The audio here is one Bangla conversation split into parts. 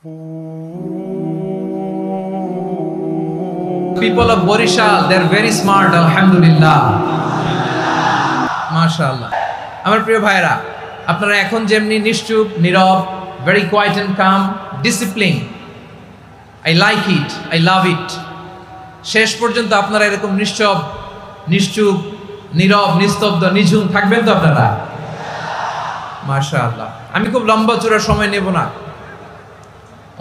People of Borishal, they're very smart, alhamdulillah. MashaAllah. আমার প্রিয় ভাইরা, আপনারা এখন যেমনি নিশ্চুপ, নীরব, very quiet and calm, disciplined. I like it, I love it. শেষ পর্যন্ত আপনারা এরকম নিশ্চুপ, নীরব, নিস্তব্ধ, নিঝুম থাকবেন তো আপনারা? মাশাআল্লাহ। আমি খুব লম্বা চূড়া সময় নেব না।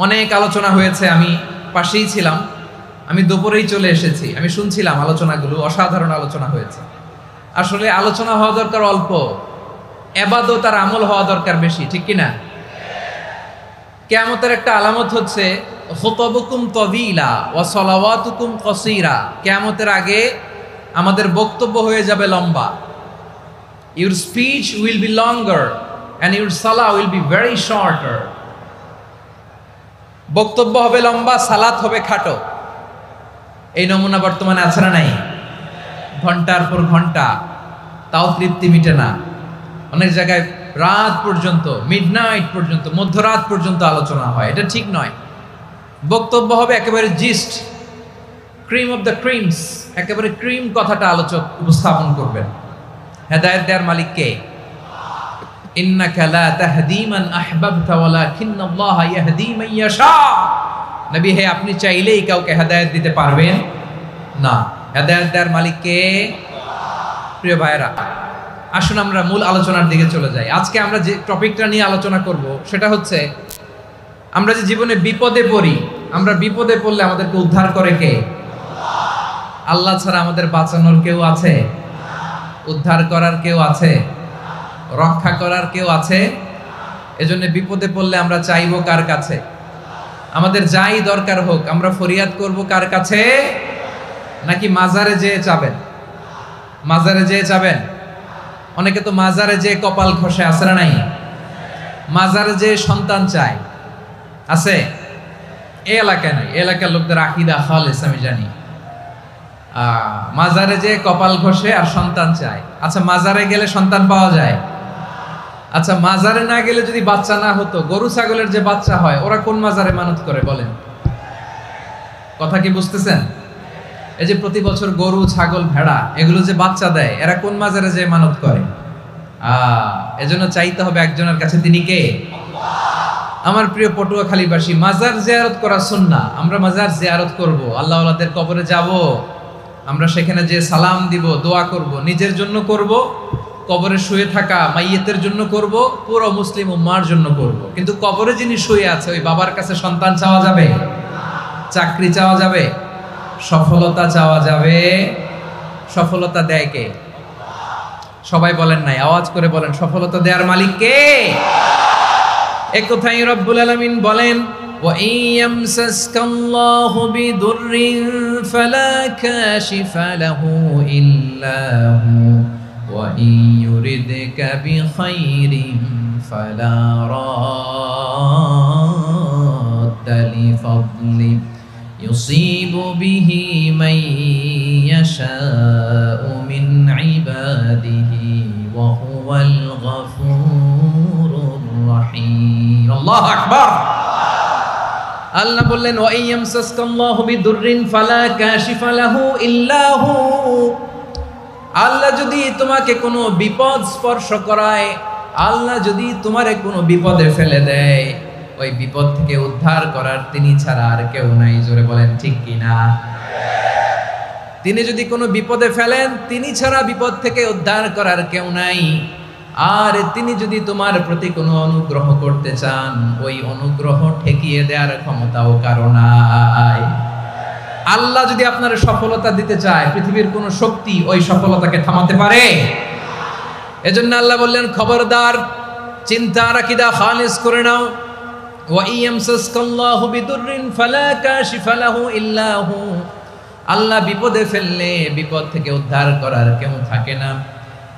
অনেক আলোচনা হয়েছে, আমি পাশেই ছিলাম, আমি দুপুরেই চলে এসেছি, আমি শুনছিলাম আলোচনাগুলো, অসাধারণ আলোচনা হয়েছে। আসলে আলোচনা হওয়া দরকার অল্প, ইবাদত আর আমল হওয়া দরকার বেশি, ঠিক কিনা? কিয়ামতের একটা আলামত হচ্ছে খুতবুকুম তাওয়িলা ওয়া সালাওয়াতুকুম কাসীরা। কিয়ামতের আগে আমাদের বক্তব্য হয়ে যাবে লম্বা। Your speech will be longer and your salah will be very shorter. বক্তব্য হবে লম্বা, সালাত হবে খাটো। এই নমুনা বর্তমানে আছে না নাই? ঘন্টার পর ঘন্টা, তাও তৃপ্তি মিটে না। অনেক জায়গায় রাত পর্যন্ত, মিডনাইট পর্যন্ত, মধ্যরাত পর্যন্ত আলোচনা হয়। এটা ঠিক নয়। বক্তব্য হবে একেবারে gist, cream of the creams, একেবারে ক্রিম কথাটা আলোচক উপস্থাপন করবেন। হেদায়েত দেওয়ার মালিক কে? ইন্নাকা লা তাহদি মান আহবাবতা ওয়ালাকিন্নাল্লাহা ইয়াহদি মান ইয়াশা। নবী হে, আপনি চাইলেই কাউকে হেদায়েত দিতে পারবেন না। হেদায়েত দেওয়ার মালিক কে? প্রিয় ভাইরা, আসুন আমরা মূল আলোচনার দিকে চলে যাই। আজকে আমরা যে টপিকটা নিয়ে আলোচনা করব সেটা হচ্ছে, আমরা যে জীবনে বিপদে পড়ি, আমরা বিপদে পড়লে আমাদেরকে উদ্ধার করে কে? আল্লাহ ছাড়া আমাদের বাঁচানোর কেউ আছে? উদ্ধার করার কেউ আছে? রক্ষা করার কেউ আছে? এজন্য বিপদে পড়লে আমরা চাইবো কার কাছে? আমাদের যাই দরকার হোক আমরা ফরিয়াদ করব কার কাছে? নাকি মাজারে যেয়ে চাবেন? মাজারে যেয়ে চাবেন? অনেকে তো মাজারে যেয়ে কপাল ঘষে, আছে না নাই? মাজারে যেয়ে সন্তান চায়, আছে? এই এলাকায় নাই, এলাকার লোকদের আকীদা খালেস আমি জানি। মাজারে যেয়ে কপাল ঘষে আর সন্তান চায়। আচ্ছা, মাজারে গেলে সন্তান পাওয়া যায়? আচ্ছা, মাজারে না গেলে যদি বাচ্চা না হতো, গরু ছাগলের যে বাচ্চা হয় ওরা কোন মাজারে মানত করে বলেন? কথা কি বুঝতেছেন? এই যে প্রতি বছর গরু, ছাগল, ভেড়া এগুলো যে বাচ্চা দেয়, এরা কোন মাজারে যে মানত করে? এজন্য চাইতে হবে একজনের কাছে, তিনি কে? আমার প্রিয় পটুয়াখালীবাসী, মাজার জিয়ারত করা সুন্নাহ। আমরা মাজার জিয়ারত করব, আল্লাহ ওয়ালাদের কবরে যাব, আমরা সেখানে যে সালাম দিব, দোয়া করব, নিজের জন্য করব, কবরে শুয়ে থাকা মাইয়েতের জন্য করব, পুরো মুসলিম উম্মার জন্য করব। কিন্তু কবরে যিনি শুয়ে আছে ওই বাবার কাছে সন্তান চাওয়া যাবে? চাকরি চাওয়া যাবে? সফলতা চাওয়া যাবে? সফলতা দেয় কে? সবাই বলেন নাই, আওয়াজ করে বলেন, সফলতা দেওয়ার মালিক কে? এক কথাই রব্বুল আলামিন বলেন, ওয়া ইয়ামসাসকাল্লাহু বিদুররিন ফালা কাশিফা লাহু ইল্লা হু ওয়া ইয়ুরিদকা বিখাইরিন ফালা রাদ্দা লিফাদলি ইউসিবু বিহি মান ইয়াশাউ মিন ইবাদিহি ওয়া হুয়াল গফুরুর রহিম। আল্লাহু আকবার। আল্লাহ বললেন, ওয়া ইয়ামসাসকাল্লাহু বিদুররিন ফালা কাশিফা লাহু ইল্লা হু। আল্লাহ যদি তোমাকে কোনো বিপদ স্পর্শ করায়, আল্লাহ যদি তোমারে কোনো বিপদে ফেলে দেয়, ওই বিপদ থেকে উদ্ধার করার তিনি ছাড়া আর কেউ নাই। জোরে বলেন ঠিক কিনা? তিনি যদি কোনো বিপদে ফেলেন, তিনি ছাড়া বিপদ থেকে উদ্ধার করার কেউ নাই। আর তিনি যদি তোমার প্রতি কোনো অনুগ্রহ করতে চান, ওই অনুগ্রহ ঠেকিয়ে দেওয়ার ক্ষমতাও কারো নাই। আল্লাহ যদি আপনার সফলতা দিতে চায়, পৃথিবীর কোনো শক্তি ওই সফলতাকে থামাতে পারে? এজন্য আল্লাহ বললেন, খবরদার, চিন্তার আকীদা খালিস করে নাও। ওয়া ইয়ামসাসকাল্লাহু বিদুররিন ফালা কাশিফা লাহু ইল্লা হু। আল্লাহ বিপদে ফেললে বিপদ থেকে উদ্ধার করার কেউ থাকে না।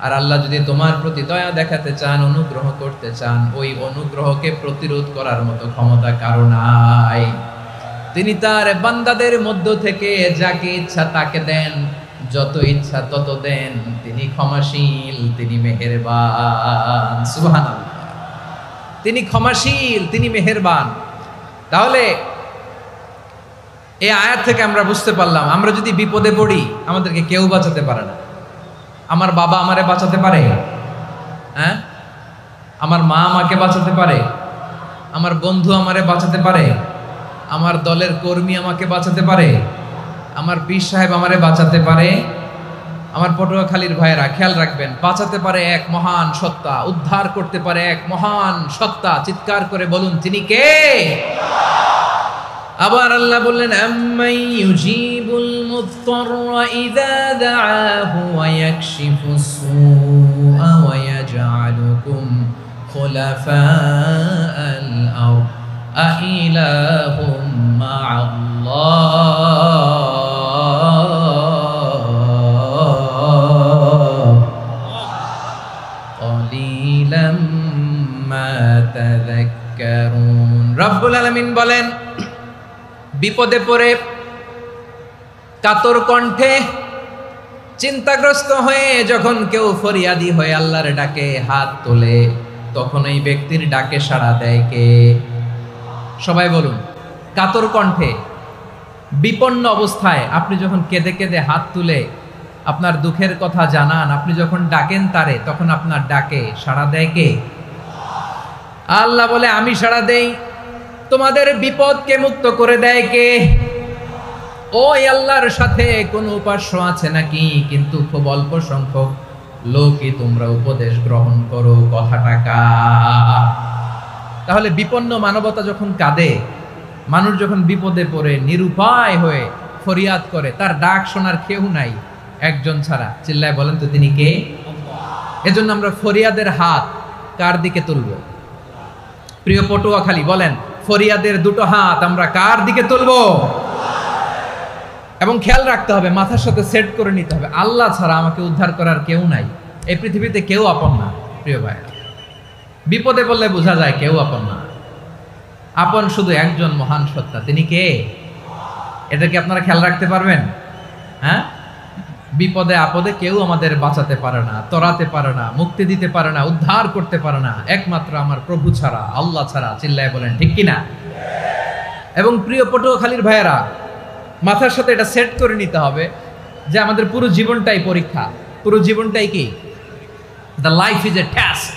আর আল্লাহ যদি তোমার প্রতি দয়া দেখাতে চান, অনুগ্রহ করতে চান, ওই অনুগ্রহকে প্রতিরোধ করার মতো ক্ষমতা কারো নাই। তিনি তার বান্দাদের মধ্য থেকে যাকে ইচ্ছা তাকে দেন, যত ইচ্ছা তত দেন। তিনি ক্ষমাশীল, তিনি মেহেরবান। সুবহানাল্লাহ। তিনি ক্ষমাশীল, তিনি মেহেরবান। তাহলে এই আয়াত থেকে আমরা বুঝতে পারলাম, আমরা যদি বিপদে পড়ি আমাদেরকে কেউ বাঁচাতে পারে না। আমার বাবা আমারে বাঁচাতে পারে? হ্যাঁ? আমার মা আমাকে বাঁচাতে পারে? আমার বন্ধু আমারে বাঁচাতে পারে? আমার দলের কর্মী আমাকে বাঁচাতে পারে? আমার পীর সাহেব আমারে বাঁচাতে পারে? আমার পটুয়াখালীর ভাইয়েরা খেয়াল রাখবেন, বাঁচাতে পারে এক মহান সত্তা, উদ্ধার করতে পারে এক মহান সত্তা। চিৎকার করে বলুন, তিনি কে? আবার আল্লাহ বললেন, আম্মাই ইউজিবুল মুত্তাররা ইযা দাআহু ওয়া ইয়াকশিফুস সুআ ওয়া ইয়াজআলুকুম খুলাফাআল আরদ আইলাহুম মা'আল্লাহ ক্বালিলাম মা তাযাক্কারুন। রব্বুল আলামিন বলেন, বিপদে পড়ে কাতর কণ্ঠে চিন্তাগ্রস্ত হয়ে যখন কেউ ফরিয়াদি হয়ে আল্লাহর ডাকে হাত তোলে, তখন এই ব্যক্তির ডাকে সাড়া দেয় কে? সবাই বলুন। কাতর কণ্ঠে বিপন্ন অবস্থায় আপনি যখন কেঁদে কেঁদে হাত তুলে আপনার দুঃখের কথা জানান, আপনি যখন ডাকেন তারে, তখন আপনার ডাকে সাড়া দেয় কে? আল্লাহ বলে, আমি সাড়া দেই। তোমাদের বিপদকে মুক্ত করে দেয় কে? ওই আল্লাহর সাথে কোনো উপাস্য আছে নাকি? কিন্তু খুব অল্প সংখ্যক লোকই তোমরা উপদেশ গ্রহণ করো। কথাটা কার? তাহলে বিপন্ন মানবতা যখন কাঁদে, মানুষ যখন বিপদে পড়ে নিরুপায় হয়ে ফরিয়াদ করে, তার ডাক শোনার কেউ নাই একজন ছাড়া। চিল্লায় বলেন তো, তিনি কে? এজন্য আমরা ফরিয়াদের হাত কার দিকে তুলব? প্রিয় পটুয়াখালী বলেন, ফরিয়াদের দুটো হাত আমরা কার দিকে তুলব? এবং খেয়াল রাখতে হবে, মাথার সাথে সেট করে নিতে হবে, আল্লাহ ছাড়া আমাকে উদ্ধার করার কেউ নাই। এই পৃথিবীতে কেউ আপন না। প্রিয় ভাই, বিপদে বললে বোঝা যায় কেউ আপন না। আপন শুধু একজন মহান সত্তা, তিনি কে? এটা কি আপনারা খেয়াল রাখতে পারবেন? হ্যাঁ, বিপদে আপদে কেউ আমাদের বাঁচাতে পারে না, তরাতে পারে না, মুক্তি দিতে পারে না, উদ্ধার করতে পারে না, একমাত্র আমার প্রভু ছাড়া, আল্লাহ ছাড়া। চিল্লায় বলেন ঠিক কিনা? এবং প্রিয় পটুয়াখালীর ভাইয়েরা, মাথার সাথে এটা সেট করে নিতে হবে যে আমাদের পুরো জীবনটাই পরীক্ষা। পুরো জীবনটাই কি? The life is a test.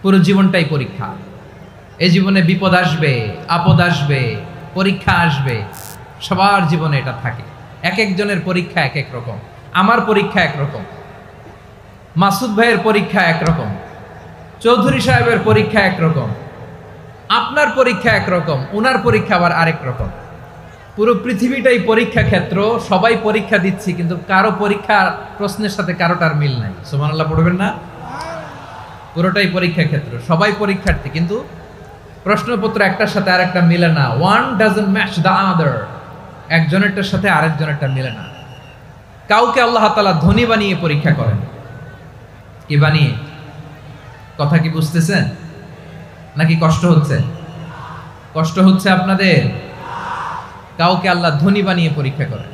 পুরো জীবনটাই পরীক্ষা। এই জীবনে বিপদ আসবে, আপদ আসবে, পরীক্ষা আসবে, সবার জীবনে এটা থাকে। এক একজনের পরীক্ষা এক এক রকম। আমার পরীক্ষা একরকম, মাসুদ ভাইয়ের পরীক্ষা একরকম, চৌধুরী সাহেবের পরীক্ষা একরকম, আপনার পরীক্ষা একরকম, ওনার পরীক্ষা আবার আরেক রকম। পুরো পৃথিবীটাই পরীক্ষা ক্ষেত্র, সবাই পরীক্ষা দিচ্ছি, কিন্তু কারো পরীক্ষা প্রশ্নের সাথে কারোটার মিল নাই। সুবহানাল্লাহ পড়বেন না? পুরোটাই পরীক্ষা ক্ষেত্র, সবাই পরীক্ষার্থী, কিন্তু প্রশ্নপত্র একটার সাথে আরেকটা মিলে না। One doesn't match the other. একজনেরটার সাথে আরেকজনেরটা মিলে না। কাউকে আল্লাহ তাআলা ধনী বানিয়ে পরীক্ষা করেন। কি বানিয়ে? কথা কি বুঝতেছেন নাকি কষ্ট হচ্ছে? কষ্ট হচ্ছে আপনাদের? কাউকে আল্লাহ ধনী বানিয়ে পরীক্ষা করেন,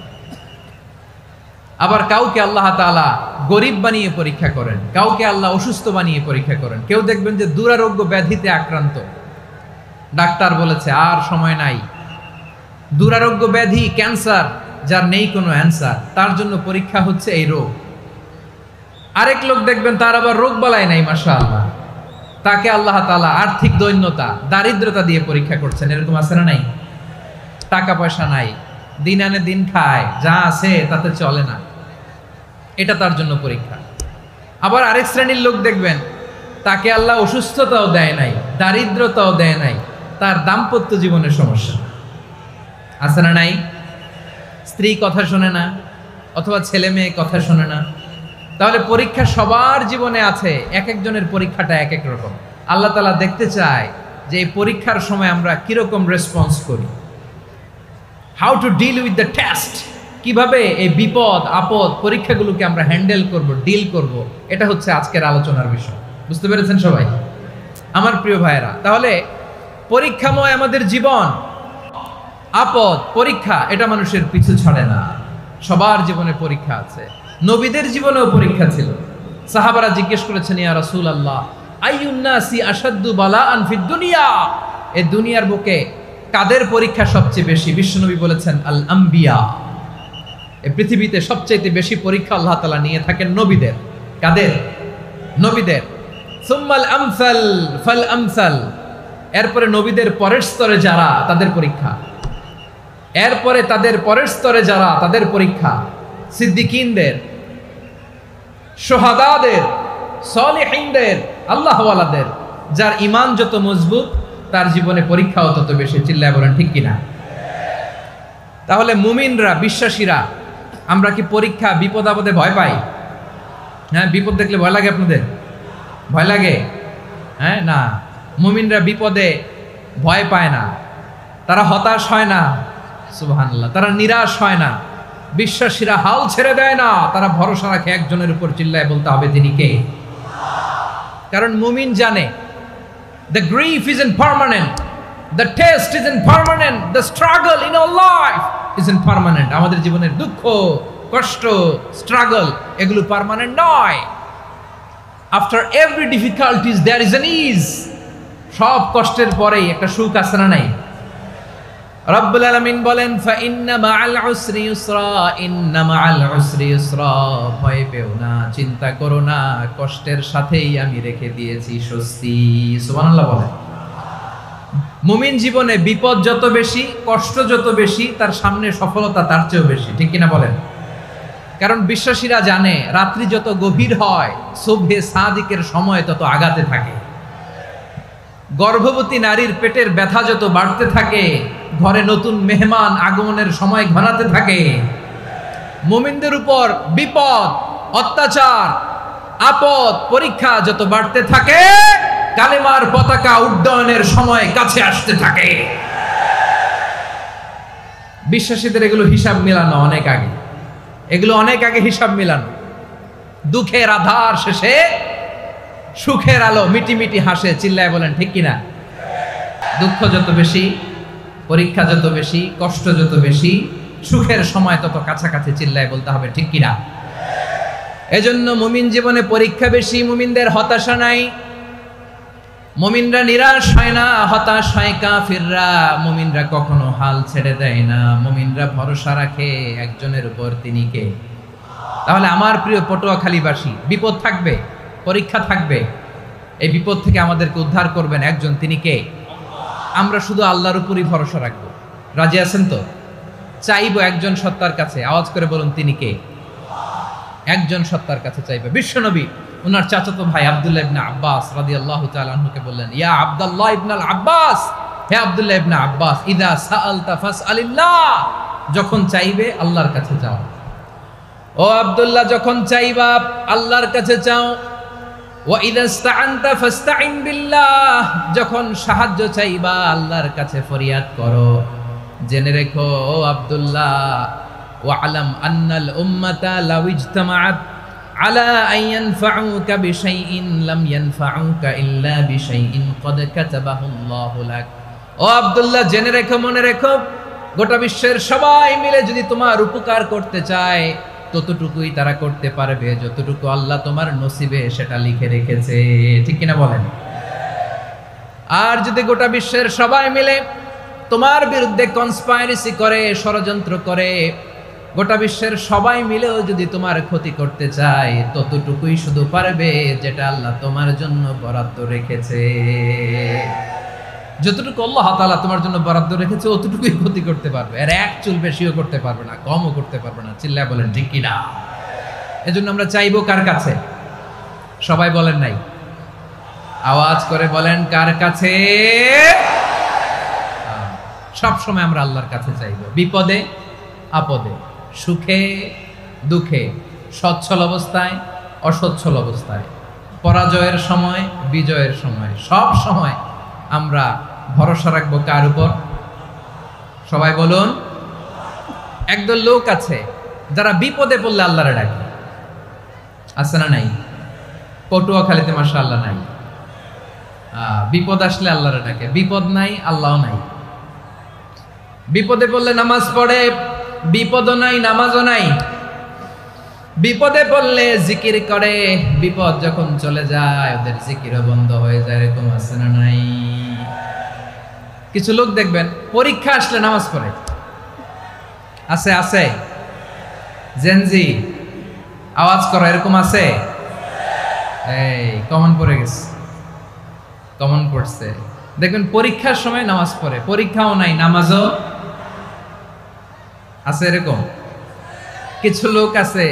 আবার কাউকে আল্লাহ তাআলা গরিব বানিয়ে পরীক্ষা করেন, কাউকে আল্লাহ অসুস্থ বানিয়ে পরীক্ষা করেন। কেউ দেখবেন যে দুরারোগ্য ব্যাধিতে আক্রান্ত, ডাক্তার বলেছে আর সময় নাই, দুরারোগ্য ব্যাধি, ক্যান্সার, যার নেই কোনো অ্যান্সার, তার জন্য পরীক্ষা হচ্ছে এই রোগ। আরেক লোক দেখবেন তার আবার রোগ বালাই নাই, মাশাআল্লাহ, তাকে আল্লাহ তাআলা আর্থিক দৈন্যতা, দারিদ্রতা দিয়ে পরীক্ষা করছেন। এরকম আছে না নাই? টাকা পয়সা নাই, দিন আনে দিন খায়, যা আছে তাতে চলে না, এটা তার জন্য পরীক্ষা। আবার আরেক শ্রেণীর লোক দেখবেন তাকে আল্লাহ অসুস্থতাও দেয় নাই, দারিদ্রতাও দেয় নাই, তার দাম্পত্য জীবনের সমস্যা আছে না নাই? স্ত্রী কথা শোনে না, অথবা ছেলে মেয়ে কথা শোনে না। তাহলে পরীক্ষা সবার জীবনে আছে, এক একজনের পরীক্ষাটা এক এক রকম। আল্লাহ তাআলা দেখতে চায় যে এই পরীক্ষার সময় আমরা কিরকম রেসপন্স করি। How to deal with the test, কিভাবে এই বিপদ আপদ পরীক্ষাগুলোকে আমরা হ্যান্ডেল করব, ডিল করব, এটা হচ্ছে আজকের আলোচনার বিষয়। বুঝতে পেরেছেন সবাই আমার প্রিয় ভাইয়েরা? তাহলে পরীক্ষাময় আমাদের জীবন, আপদ পরীক্ষা, এটা মানুষের পিছু ছাড়ে না। সবার জীবনে পরীক্ষা আছে। নবীদের জীবনেও পরীক্ষা ছিল। সাহাবারা জিজ্ঞেস করেছেন, ইয়া রাসূলুল্লাহ, আইয়ুন নাসি আশাদ্দু বালাআন ফিদ দুনিয়া, এই দুনিয়ার বুকে কাদের পরীক্ষা সবচেয়ে বেশি? বিশ্বনবী বলেছেন আল আম্বিয়া, এই পৃথিবীতে সবচেয়ে বেশি পরীক্ষা আল্লাহ তাআলা নিয়ে থাকেন নবীদের। কাদের? নবীদের। সুম্মাল আমসাল ফাল আমসাল, এরপরে নবীদের পরের স্তরে যারা তাদের পরীক্ষা, এরপরে তাদের পরের স্তরে যারা তাদের পরীক্ষা, সিদ্দিকিনদের, শুহাদাদের, সালিহিনদের, আল্লাহওয়ালাদের। যার ঈমান যত মজবুত তার জীবনে পরীক্ষাও তত বেশি। চিল্লায় বলেন ঠিক কিনা? তাহলে মুমিনরা, বিশ্বাসীরা, আমরা কি পরীক্ষা বিপদ আপদে ভয় পাই? হ্যাঁ, বিপদ দেখলে ভয় লাগে আপনাদের? ভয় লাগে? হ্যাঁ, না, মুমিনরা বিপদে ভয় পায় না, তারা হতাশ হয় না, সুবহানাল্লাহ, তারা নিরাশ হয় না। বিশ্বাসীরা হাল ছেড়ে দেয় না, তারা ভরসা রাখে একজনের উপর। চিল্লায় বলতে হবে তিনি কে? কারণ মুমিন জানে the grief isn't permanent, the test isn't permanent, the struggle in our life isn't permanent. আমাদের জীবনের দুঃখ, কষ্ট, স্ট্রাগল এগুলো পার্মানেন্ট নয়। after every difficulties there is an ease. সব কষ্টের পরেই একটা সুখ আছে না নাই? রব্বুল আলামিন বলেন ফা ইন্না মাআল উসরি ইউসরা, ইন্না মাআল উসরি ইউসরা, ভয় পেও না, চিন্তা করো না, কষ্টের সাথেই আমি রেখে দিয়েছি স্বস্তি। সুবহানাল্লাহ বলেন। মুমিন জীবনে বিপদ যত বেশি, কষ্ট যত বেশি, তার সামনে সফলতা তার চেয়েও বেশি। ঠিক কিনা বলেন? কারণ বিশ্বাসীরা জানে রাত্রি যত গভীর হয়, সুবহে সাদিকের সময় তত আগাতে থাকে। গর্ভবতী নারীর পেটের ব্যথা যত বাড়তে থাকে, ঘরে নতুন মেহমান আগমনের সময় ঘনাতে থাকে। মুমিনদের উপর বিপদ, অত্যাচার, আপদ, পরীক্ষা যত বাড়তে থাকে, কালেমার পতাকা উড্ডয়নের সময় কাছে আসতে থাকে। বিশ্বাসীদের এগুলো হিসাব মিলানো অনেক আগে, এগুলো অনেক আগে হিসাব মিলানো। দুঃখের আধার শেষে সুখের আলো মিটিমিটি হাসে। চিল্লায় বলেন ঠিক কিনা? দুঃখ যত বেশি, পরীক্ষা যত বেশি, কষ্ট যত বেশি, সুখের সময় তত কাছাকাছি। চিল্লায় বলতে হবে ঠিক কিনা? এজন্য মুমিন জীবনে পরীক্ষা বেশি, মুমিনদের হতাশা নাই, মুমিনরা নিরাশ হয় না, হতাশ হয় কাফিররা। মুমিনরা কখনো হাল ছেড়ে দেয় না, মুমিনরা ভরসা রাখে একজনের উপর, তিনি কে? তাহলে আমার প্রিয় পটুয়াখালীবাসী, বিপদ থাকবে, পরীক্ষা থাকবে, এই বিপদ থেকে আমাদেরকে উদ্ধার করবেন একজন, তিনি কে? আমরা শুধু আল্লাহর উপরই ভরসা রাখবো। রাজি আছেন তো? চাইবো একজন সত্তার কাছে, আওয়াজ করে বলুন তিনি কে? একজন সত্তার কাছে চাইবে। বিশ্বনবী ওনার চাচাতো ভাই আব্দুল্লাহ ইবনে আব্বাস রাদিয়াল্লাহু তাআলা আনহুকে বললেন, ইয়া আব্দুল্লাহ ইবনুল আব্বাস, হে আব্দুল্লাহ ইবনে আব্বাস, ইযা সাআলতা ফাসআলিল্লাহ, যখন চাইবে আল্লাহর কাছে যাও। ও আব্দুল্লাহ, যখন চাইবা আল্লাহর কাছে চাও। ওয়া ইযা ইসতাআনতা ফাসতাইন বিল্লাহ, যখন সাহায্য চাইবা আল্লাহর কাছে ফরিয়াদ করো। জেনে রেখো ও আব্দুল্লাহ, ওয়া'লাম আন্নাল উম্মাতা লাউ ইজতামাআত আলা আন ইয়ানফাউকা বিশাইইন লাম ইয়ানফাউকা ইল্লা বিশাইইন ক্বাদ কাতাবাহু আল্লাহু লাক। ও আব্দুল্লাহ, জেনে রেখো, মনে রেখো, গোটা বিশ্বের সবাই মিলে যদি তোমার উপকার করতে চায়, ততটুকুই তারা করতে পারবে যতটুকু আল্লাহ তোমার নসিবে সেটা লিখে রেখেছে। ঠিক কিনা বলেন? আর যদি গোটা বিশ্বের সবাই মিলে তোমার বিরুদ্ধে কনস্পাইরেসি করে, ষড়যন্ত্র করে, গোটা বিশ্বের সবাই মিলেও যদি তোমার ক্ষতি করতে চায়, ততটুকুই শুধু পারবে যেটা আল্লাহ তোমার জন্য বরাদ্দ রেখেছে। যতটুকু আল্লাহ তাআলা তোমার জন্য বরাদ্দ রেখেছে অতটুকুই ক্ষতি করতে পারবে, আর এক চুল বেশিও করতে পারবে না, কমও করতে পারবে না। চিল্লায় বলেন ঠিক কিনা? এজন্য আমরা চাইবো কার কাছে? সবাই বলেন নাই, আওয়াজ করে বলেন কার কাছে? সব সময় আমরা আল্লাহর কাছে চাইবো, বিপদে আপদে, সুখে দুঃখে, সচ্ছল অবস্থায় অসচ্ছল অবস্থায়, পরাজয়ের সময় বিজয়ের সময়, সব সময় আমরা ভরসা রাখবো কার উপর? সবাই বলুন। একদল লোক আছে যারা বিপদে পড়লে আল্লাহরে ডাকে, আছে না নাই? পটুয়াখালীতে মাশাআল্লাহ নাই। বিপদ আসলে আল্লাহরে ডাকে, বিপদ নাই আল্লাহও নাই। বিপদে পড়লে নামাজ পড়ে, বিপদও নাই নামাজও নাই। বিপদে পড়লে জিকির করে, বিপদ যখন চলে যায় ওদের জিকিরও বন্ধ হয়ে যায়। এরকম আছে না নাই? কিছু লোক দেখবেন পরীক্ষা আসলে নামাজ পড়ে। আছে আছে জেনজি আওয়াজ করো, এরকম আছে? এই কমন পড়ে গেছে, কমন পড়ছে। দেখবেন পরীক্ষার সময় নামাজ পড়ে, পরীক্ষাও নাই নামাজও আছে। এরকম কিছু লোক আছে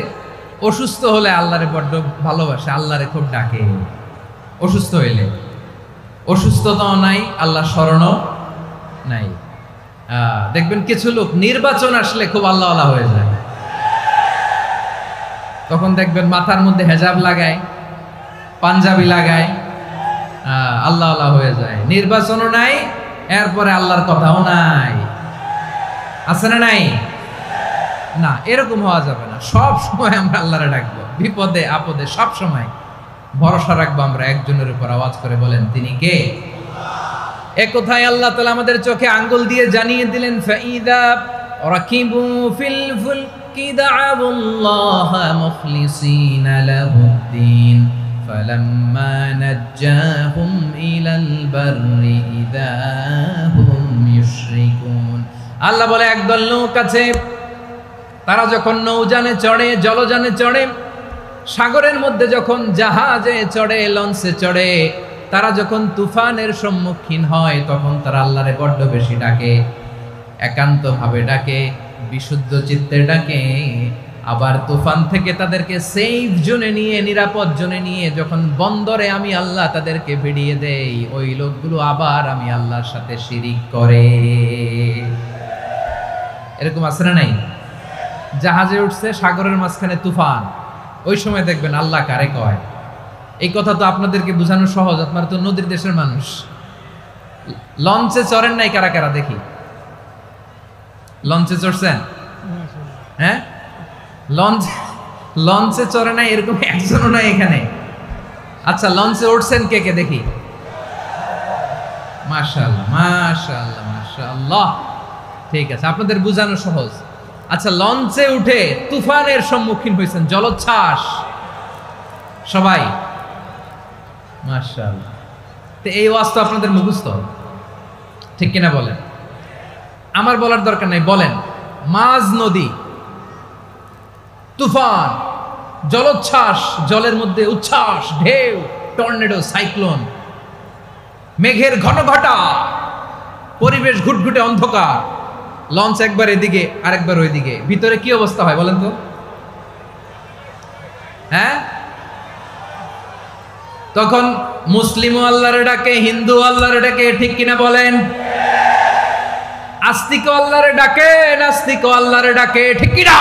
অসুস্থ হলে আল্লাহরে বড্ড ভালোবাসে, আল্লাহরে খুব ডাকে। অসুস্থ হইলে অসুস্থতাও নাই, আল্লাহ স্মরণও নাই। দেখবেন কিছু লোক নির্বাচন আসলে খুব আল্লাহওয়ালা হয়ে যায়। তখন দেখবেন মাথার মধ্যে হেজাব লাগায়, পাঞ্জাবি লাগায়, আল্লাহওয়ালা হয়ে যায়। নির্বাচনও নাই, এরপরে আল্লাহর কথাও নাই। আছে না নাই? না, এরকম হওয়া যাবে না। সব সময় আমরা আল্লাহরে ডাকবো, বিপদে আপদে সব সময় ভরসা রাখবো আমরা একজনের উপর। আওয়াজ করে বলেন, তিনি কে? এ কথায় আল্লাহ তাআলা আমাদের চোখে আঙ্গুল দিয়ে জানিয়ে দিলেন, ফাইদা রাকিবু ফিল ফুলকি দা'আবুল্লাহ মুখলিসিনা লাহুদ্দিন ফালাম্মা নাজ্জাহুম ইলাল বাররি ইযা হুম ইউশরিকুন। আল্লাহ বলে, একদল লোক আছে, তারা যখন নৌযানে চড়ে, জলযানে চড়ে, সাগরের মধ্যে যখন জাহাজে চড়ে, লঞ্চে চড়ে, তারা যখন তুফানের সম্মুখীন হয়, তখন তারা আল্লাহরে বড্ড বেশি ডাকে, একান্ত ভাবে ডাকে, বিশুদ্ধ চিত্তে ডাকে। আবার তুফান থেকে তাদেরকে সেফ জোনে নিয়ে, নিরাপদ জোনে নিয়ে যখন বন্দরে আমি আল্লাহ তাদেরকে ভিড়িয়ে দেই, ওই লোকগুলো আবার আমি আল্লাহর সাথে শিরিক করে। এরকম আছে না নাই? জাহাজে উঠছে, সাগরের মাঝখানে তুফান, ওই সময় দেখবেন আল্লাহ কারে কয়। এই কথা তো আপনাদেরকে বোঝানো সহজ, আপনারা তো নদীর দেশের মানুষ। লঞ্চে চড়েন নাই কারা কারা? দেখি, লঞ্চে চড়ছেন? হ্যাঁ, লঞ্চে চড়ে নাই এরকম একজনও নাই এখানে। আচ্ছা, লঞ্চে উঠছেন কে কে? দেখি। মাশাআল্লাহ মাশাআল্লাহ মাশাআল্লাহ, ঠিক আছে, আপনাদের বোঝানো সহজ। আচ্ছা, লঞ্চে উঠে তুফানের সম্মুখীন হয়েছেন, জলোচ্ছ্বাস সবাই? মাশাআল্লাহ। তো এই ওয়াজ তো আপনাদের মুখস্থ, ঠিক কিনা বলেন? আমার বলার দরকার নাই, বলেন। মাঝ নদী, তুফান, জলোচ্ছ্বাস, জলের মধ্যে উচ্ছ্বাস, ঢেউ, টর্নেডো, সাইক্লোন, মেঘের ঘনঘটা, পরিবেশ ঘুটঘুটে অন্ধকার, লঞ্চ একবার এদিকে আরেকবার ওইদিকে, ভিতরে কি অবস্থা হয় বলেন তো? হ্যাঁ, তখন মুসলিমও আল্লাহরে ডাকে, হিন্দু আল্লাহরে ডাকে, ঠিক কিনা বলেন? আস্তিক আল্লাহরে ডাকে, নাস্তিক আল্লাহরে ডাকে, ঠিক কিনা?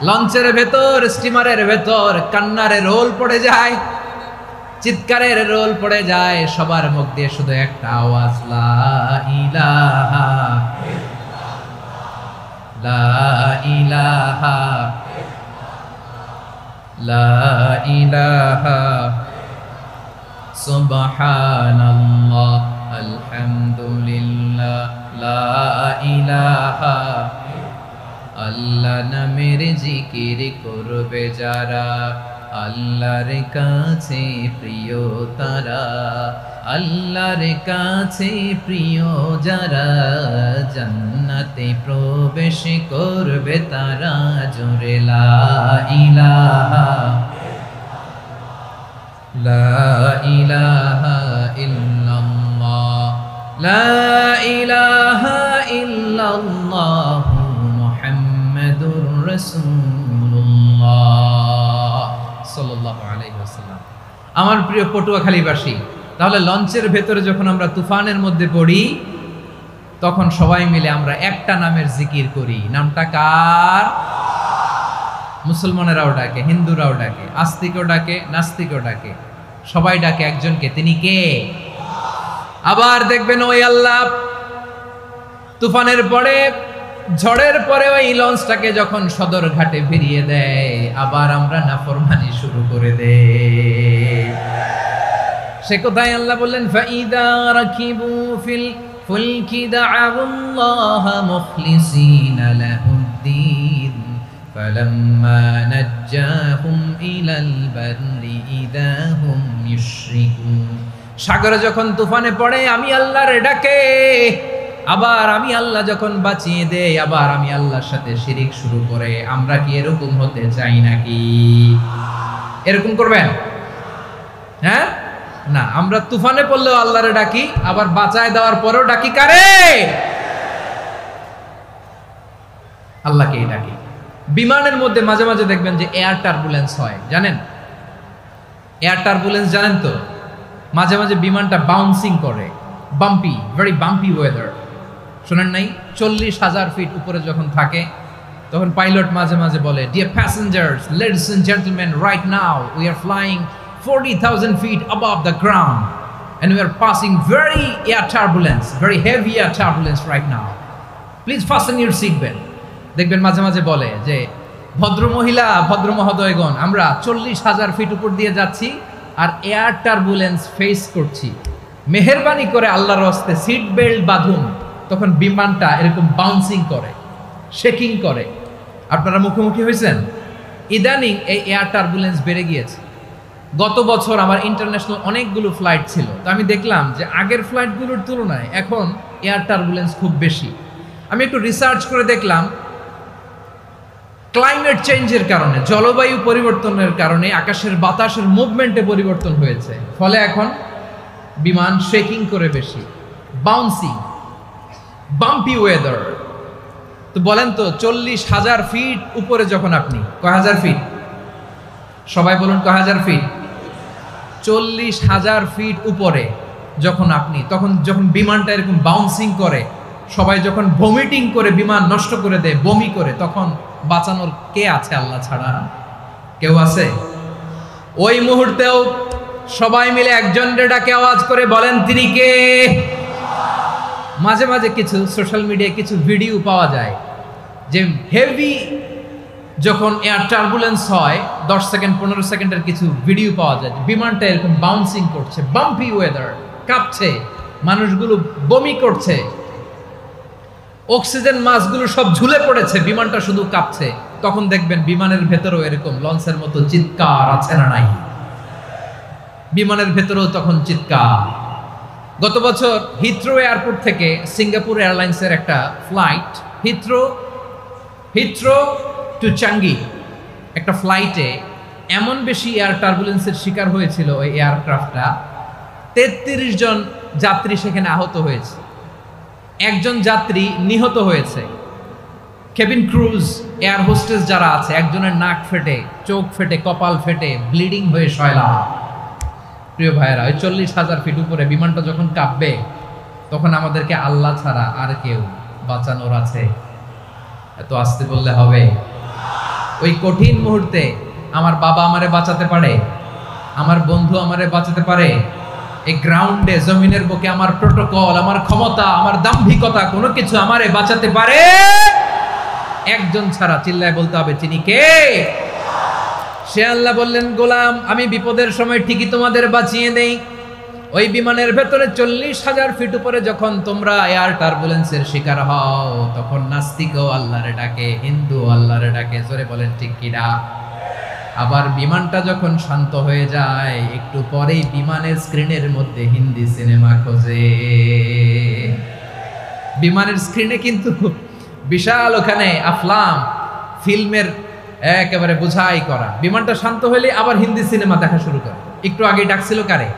লঞ্চের ভেতর, স্টিমারের ভেতর কান্নারে রোল পড়ে যায়, চিৎকারের রোল পড়ে যায়, সবার মুখ দিয়ে শুধু একটা আওয়াজ, লা ইলাহা লা ইলাহা লা ইলাহা সুবহানাল্লাহ আলহামদুলিল্লাহ লা ইলাহা। আল্লাহ নামের জিকির করবে যারা, আল্লাহর কাছে প্রিয় তারা, আল্লাহর কাছে প্রিয় যারা, জান্নাতে প্রবেশ করবে তারা, জোরে লা ইলাহা লা ইলাহা ইল্লাল্লাহ লা ইলাহা ইল্লাল্লাহ মুহাম্মাদুর রাসূলুল্লাহ সাল্লাল্লাহু আলাইহি ওয়াসাল্লাম। আমার প্রিয় পটুয়াখালীবাসী, তাহলে লঞ্চের ভেতরে যখন আমরা তুফানের মধ্যে পড়ি, তখন সবাই মিলে আমরা একটা নামের জিকির করি। নামটা কার? মুসলমানেরাও ডাকে, হিন্দুরাও ডাকে, আস্তিকও ডাকে, নাস্তিকও ডাকে, সবাই ডাকে একজনকে, তিনি কে? আবার দেখবেন ওই আল্লাহ তুফানের পরে, ঝড়ের পরে ওই লঞ্চটাকে যখন সদর ঘাটে ফিরিয়ে দেয়, আবার আমরা নাফরমানি শুরু করে দেই। সে কোথায় আল্লাহ বললেন, ফাইদা রাকিবু ফিল ফুলকি দা'আবুল্লাহ মুখলিসিনা লাহুদ্দিন ফালাম্মা নাজ্জাহুম ইলাল বাররি ইযা হুম ইউশরিকুন। সাগরে যখন তুফানে পড়ে আমি আল্লাহর ডাকে, আবার আমি আল্লাহ যখন বাঁচিয়ে দেই, আবার আমি আল্লাহর সাথে শিরিক শুরু করে। আমরা কি এরকম হতে চাই নাকি? এরকম করবেন? হ্যাঁ না, আমরা তুফানে পড়লেও আল্লাহরে ডাকি, আবার বাঁচায় দেওয়ার পরেও ডাকি কারে? আল্লাহকেই ডাকি। বিমানের মধ্যে মাঝে মাঝে দেখবেন যে এয়ার টার্বুলেন্স হয়, জানেন? এয়ার টার্বুলেন্স জানেন তো? মাঝে মাঝে বিমানটা বাউন্সিং করে, বাম্পি, ভেরি বাম্পি ওয়েদার। শোনেন নাই? 40,000 ফিট উপরে যখন থাকে তখন পাইলট মাঝে মাঝে বলে, dear passengers, ladies and gentleman, right now we are flying 40,000 feet above the ground and we are passing very air turbulence, very heavy air turbulence right now. Please fasten your seat belt. দেখবেন মাঝে মাঝে বলে যে ভদ্র মহিলা, ভদ্র মহোদয়গণ, আমরা 40,000 ফিট উপর দিয়ে যাচ্ছি আর এয়ার টার্বুলেন্স ফেস করছি, মেহেরবানি করে আল্লাহর রাস্তে সিট বেল্ট বাঁধুন। তখন বিমানটা এরকম বাউন্সিং করে, শেকিং করে। আপনারা মুখোমুখি হয়েছেন? ইদানিং এই এয়ার টার্বুলেন্স বেড়ে গিয়েছে। গত বছর আমার ইন্টারন্যাশনাল অনেকগুলো ফ্লাইট ছিল, তো আমি দেখলাম যে আগের ফ্লাইটগুলোর তুলনায় এখন এয়ার টার্বুলেন্স খুব বেশি। আমি একটু রিসার্চ করে দেখলাম ক্লাইমেট চেঞ্জের কারণে, জলবায়ু পরিবর্তনের কারণে আকাশের বাতাসের মুভমেন্টে পরিবর্তন হয়েছে, ফলে এখন বিমান শেকিং করে বেশি, বাউন্সিং, বাম্পি ওয়েদার। তো বলেন তো 40,000 ফিট উপরে যখন আপনি, কয় হাজার ফিট? সবাই বলুন কয় হাজার ফিট? 40,000 ফিট উপরে যখন আপনি, তখন যখন বিমানটা এরকম বাউন্সিং করে, সবাই যখন ভমিটিং করে বিমান নষ্ট করে দেয়, বমি করে, তখন বাঁচানোর কে আছে আল্লাহ ছাড়া? কেউ আছে? ওই মুহূর্তেও সবাই মিলে একজনের ডাকে আওয়াজ করে বলেন তিনি কে? মাঝে মাঝে কিছু সোশ্যাল মিডিয়ায় কিছু ভিডিও পাওয়া যায় যে হেভি যখন এয়ার টার্বুলেন্স হয় 10 সেকেন্ড 15 সেকেন্ডের কিছু ভিডিও পাওয়া যায়, বিমানটা এরকম বাউন্সিং করছে, বাম্পি ওয়েদার, কাঁপছে, মানুষগুলো বমি করছে, অক্সিজেন মাস্কগুলো সব ঝুলে পড়েছে, বিমানটা শুধু কাঁপছে। তখন দেখবেন বিমানের ভেতরেও এরকম লঞ্চের মতো চিৎকার আছে না নাই? বিমানের ভেতরেও তখন চিৎকার। গত বছর হিথ্রো এয়ারপোর্ট থেকে সিঙ্গাপুর এয়ারলাইন্সের একটা ফ্লাইট, হিথ্রো টু চাঙ্গি, একটা ফ্লাইটে এমন বেশি এয়ার টার্বুলেন্সের শিকার হয়েছিল ওই এয়ারক্রাফটটা, 33 জন যাত্রী সেখানে আহত হয়েছে, একজন যাত্রী নিহত হয়েছে। কেবিন ক্রুজ, এয়ার হোস্টেস যারা আছে, একজনের নাক ফেটে, চোখ ফেটে, কপাল ফেটে, ব্লিডিং হয়ে শয়লা। প্রিয় ভাইয়েরা, ওই 40,000 ফিট উপরে বিমানটা যখন কাঁপবে, তখন আমাদেরকে আল্লাহ ছাড়া আর কেউ বাঁচানোর আছে? এত আস্তে বললে হবে? ওই কঠিন মুহূর্তে আমার বাবা আমারে বাঁচাতে পারে, আমার বন্ধু আমারে বাঁচাতে পারে। এই গ্রাউন্ডে, জমিনের বুকে আমার প্রোটোকল, আমার ক্ষমতা, আমার দাম্ভিকতা, কোনো কিছু আমারে বাঁচাতে পারে? একজন ছাড়া। চিল্লায় বলতে হবে তিনি কে? সে আল্লাহ বললেন, গোলাম আমি বিপদের সময় ঠিকই তোমাদের বাঁচিয়ে দেই। ওই বিমানের ভেতরে 40,000 ফিট উপরে যখন তোমরা এয়ার টার্বুলেন্সের শিকার হও, তখন নাস্তিকও আল্লাহরে ডাকে, হিন্দু আল্লাহরে ডাকে। জোরে বলেন ঠিক কিনা? আবার বিমানটা যখন শান্ত হয়ে যায়, একটু পরেই বিমানের স্ক্রিনের মধ্যে হিন্দি সিনেমা খোঁজে। বিমানের স্ক্রিনে কিন্তু বিশাল ওখানে আফলাম ফিল্মের একেবারে বোঝাই করা। বিমানটা শান্ত হলে আবার হিন্দি সিনেমা দেখা শুরু করে। একটু আগে ডাকছিল কারে?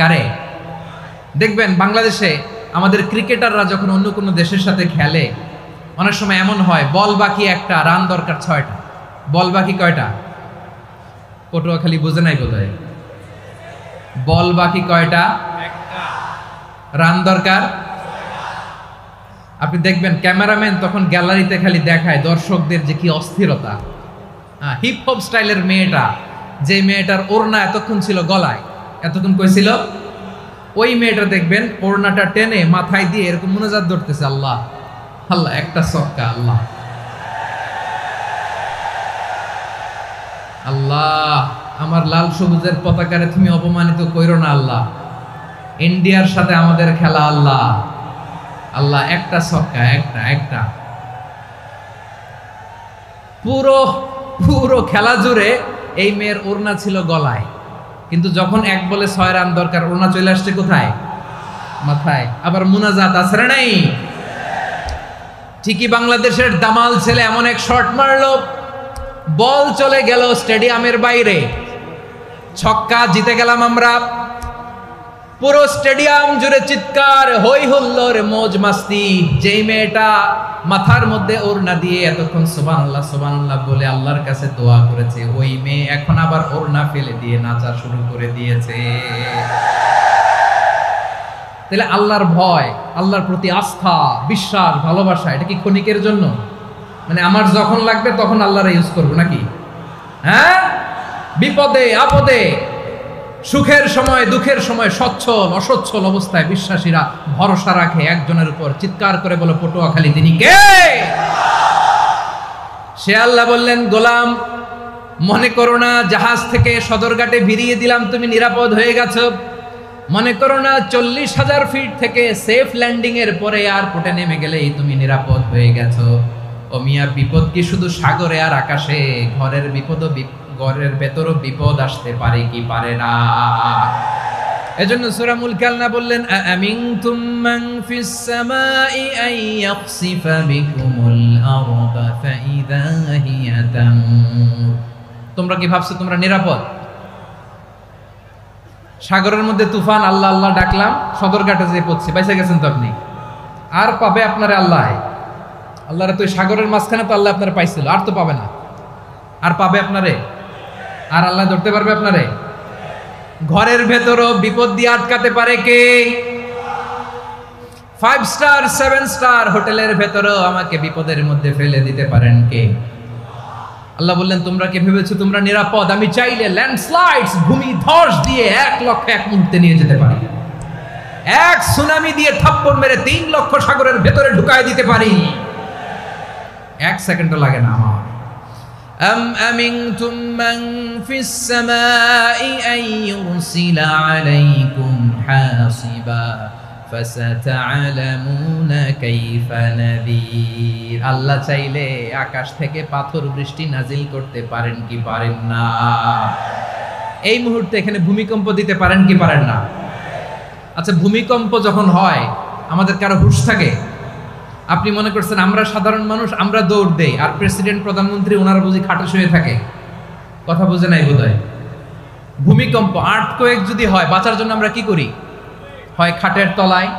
কারে? দেখবেন বাংলাদেশে আমাদের ক্রিকেটাররা যখন অন্য কোনো দেশের সাথে খেলে, অনেক সময় এমন হয় বল বাকি একটা, রান দরকার 6টা। বল বাকি কয়টা? পটুয়াখালী বুঝে নাই বোধহয়। বল বাকি কয়টা? রান দরকার। আপনি দেখবেন ক্যামেরাম্যান তখন গ্যালারিতে খালি দেখায় দর্শকদের যে কি অস্থিরতা। হিপ হপ স্টাইলের মেয়েটা, যে মেয়েটার ওড়না এতক্ষণ ছিল গলায়, এতক্ষণ কইছিল, ওই মেয়েটা দেখবেন ওড়নাটা টেনে মাথায় দিয়ে এরকম মুনাজাত ধরতেছে, আল্লাহ আল্লাহ, একটা সক্কা, আল্লাহ আল্লাহ, আমার লাল সবুজের পতাকারে তুমি অপমানিত কইরো না আল্লাহ, ইন্ডিয়ার সাথে আমাদের খেলা আল্লাহ আল্লাহ, একটা সক্কা, একটা। পুরো খেলা জুড়ে এই মেয়ের ওড়না ছিল গলায়, কিন্তু যখন 1 বলে 6 রান দরকার, ওড়না চলে আসছে কোথায়? মাথায়। আবার মুনাজাত আছে না নাই? ঠিকই বাংলাদেশের দামাল ছেলে এমন এক শট মারলো, বল চলে গেল স্টেডিয়ামের বাইরে, ছক্কা, জিতে গেলাম আমরা। পুরো স্টেডিয়াম জুড়ে চিৎকার, হই হুল্লোড়, মौज মাস্তি। যেই মেয়েটা মাথার মধ্যে ওড়না দিয়ে এতক্ষণ সুবহানাল্লাহ সুবহানাল্লাহ বলে আল্লাহর কাছে দোয়া করেছে, ওই মেয়ে এখন আবার ওড়না ফেলে দিয়ে নাচা শুরু করে দিয়েছে। তাহলে আল্লাহর ভয়, আল্লাহর প্রতি আস্থা, বিশ্বাস, ভালোবাসা, এটা কি ক্ষণিকের জন্য? মানে আমার যখন লাগবে তখন আল্লাহর ইউজ করব নাকি? হ্যাঁ, বিপদে আপদে, সুখের সময় দুঃখের সময় সচ্ছল অসচ্ছল অবস্থায় বিশ্বাসীরা ভরসা রাখে একজনের উপর। চিৎকার করে বলে পটুয়াখালী, তিনি কে? সে আল্লাহ বললেন, গোলাম মনে করো না জাহাজ থেকে সদরঘাটে ভিড়িয়ে দিলাম তুমি নিরাপদ হয়ে গেছো। মনে করো না 40,000 ফিট থেকে সেফ ল্যান্ডিং এর পরে এয়ারপোর্টে নেমে গেলেই তুমি নিরাপদ হয়ে গেছো। ও মিয়া, বিপদ কি শুধু সাগরে আর আকাশে? ঘরের বিপদও, ঘরের ভেতরও বিপদ আসতে পারে কি পারে না? এজন্য সূরা মুলক আল্লাহ বললেন, আমিনতুম মান ফিস সামাই আন ইয়াখসিফা বিকুমুল আরদা ফাইদা হিয়া তামুর। তোমরা কি ভাবছো তোমরা নিরাপদ? সাগরের মধ্যে তুফান, আল্লাহ আল্লাহ ডাকলাম, সদরঘাটে যেয়ে পড়ছে, বাইসে গেছেন তো আপনি। আর পাবে আপনারে আল্লাহ? আল্লাহরে তো সাগরের মাঝখানে তো আল্লাহ আপনারে পাইছিল, আর তো পাবে না। আর পাবে আপনারে? আর আল্লাহ ধরতে পারবে আপনারে? ঘরের ভেতরও বিপদ দিয়ে আটকাতে পারে কে? 5 স্টার 7 স্টার হোটেলের ভেতরও আমাকে বিপদের মধ্যে ফেলে দিতে পারেন কে? আল্লাহ বললেন, তোমরা কি ভেবেছো তোমরা নিরাপদ? আমি চাইলে ল্যান্ডস্লাইডস, ভূমি ধস দিয়ে 1 লক্ষ 1 মুহূর্তে নিয়ে যেতে পারি। এক সুনামি দিয়ে থাপ্পড় মেরে 3 লক্ষ সাগরের ভেতরে ঢুকায় দিতে পারি। 1 সেকেন্ডও লাগে না আমার। أم أمنتم من في السماء أن يرسل عليكم حاصبا فستعلمون كيف نذير। আল্লাহ চাইলে আকাশ থেকে পাথর বৃষ্টি নাজিল করতে পারেন কি পারেন না? এই মুহূর্তে এখানে ভূমিকম্প দিতে পারেন কি পারেন না? আচ্ছা, ভূমিকম্প যখন হয় আমাদের কারো হুঁশ থাকে? আপনি মনে করছেন আমরা সাধারণ মানুষ, আমরা দৌড় দেই, আর প্রেসিডেন্ট প্রধানমন্ত্রী ওনারা বুঝি খাটে শুয়ে থাকে? কথা বুঝে নাই বোধহয়। ভূমিকম্প, আর্থকোয়েক যদি হয়, বাঁচার জন্য আমরা কি করি? হয় খাটের তলায়,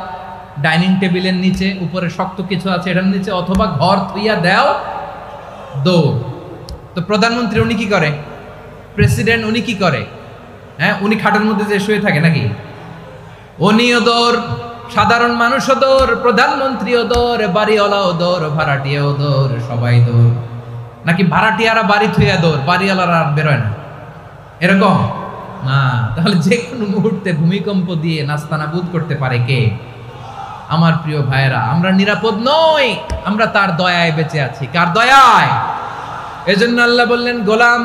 ডাইনিং টেবিলের নিচে, উপরে শক্ত কিছু আছে এটার নিচে, অথবা ঘর থুইয়া দেও দৌড়। তো প্রধানমন্ত্রী উনি কি করে? প্রেসিডেন্ট উনি কি করে? হ্যাঁ, উনি খাটের মধ্যে যে শুয়ে থাকে নাকি? উনিও দৌড়, সাধারণ মানুষও দৌড়, প্রধানমন্ত্রীও দৌড়, বাড়িওয়ালাও দৌড়, ভাড়াটিয়াও দৌড়, সবাই দৌড়। নাকি ভাড়াটিয়ারা বাড়ি থুইয়া দৌড়, বাড়িওয়ালারা আর বেরোয় না? এরকম না। তাহলে যে কোনো মুহূর্তে ভূমিকম্প দিয়ে নাস্তানাবুদ করতে পারে কে? আমার প্রিয় ভাইয়েরা, আমরা নিরাপদ নই, আমরা তার দয়ায় বেঁচে আছি। কার দয়ায়? এজন্য আল্লাহ বললেন, গোলাম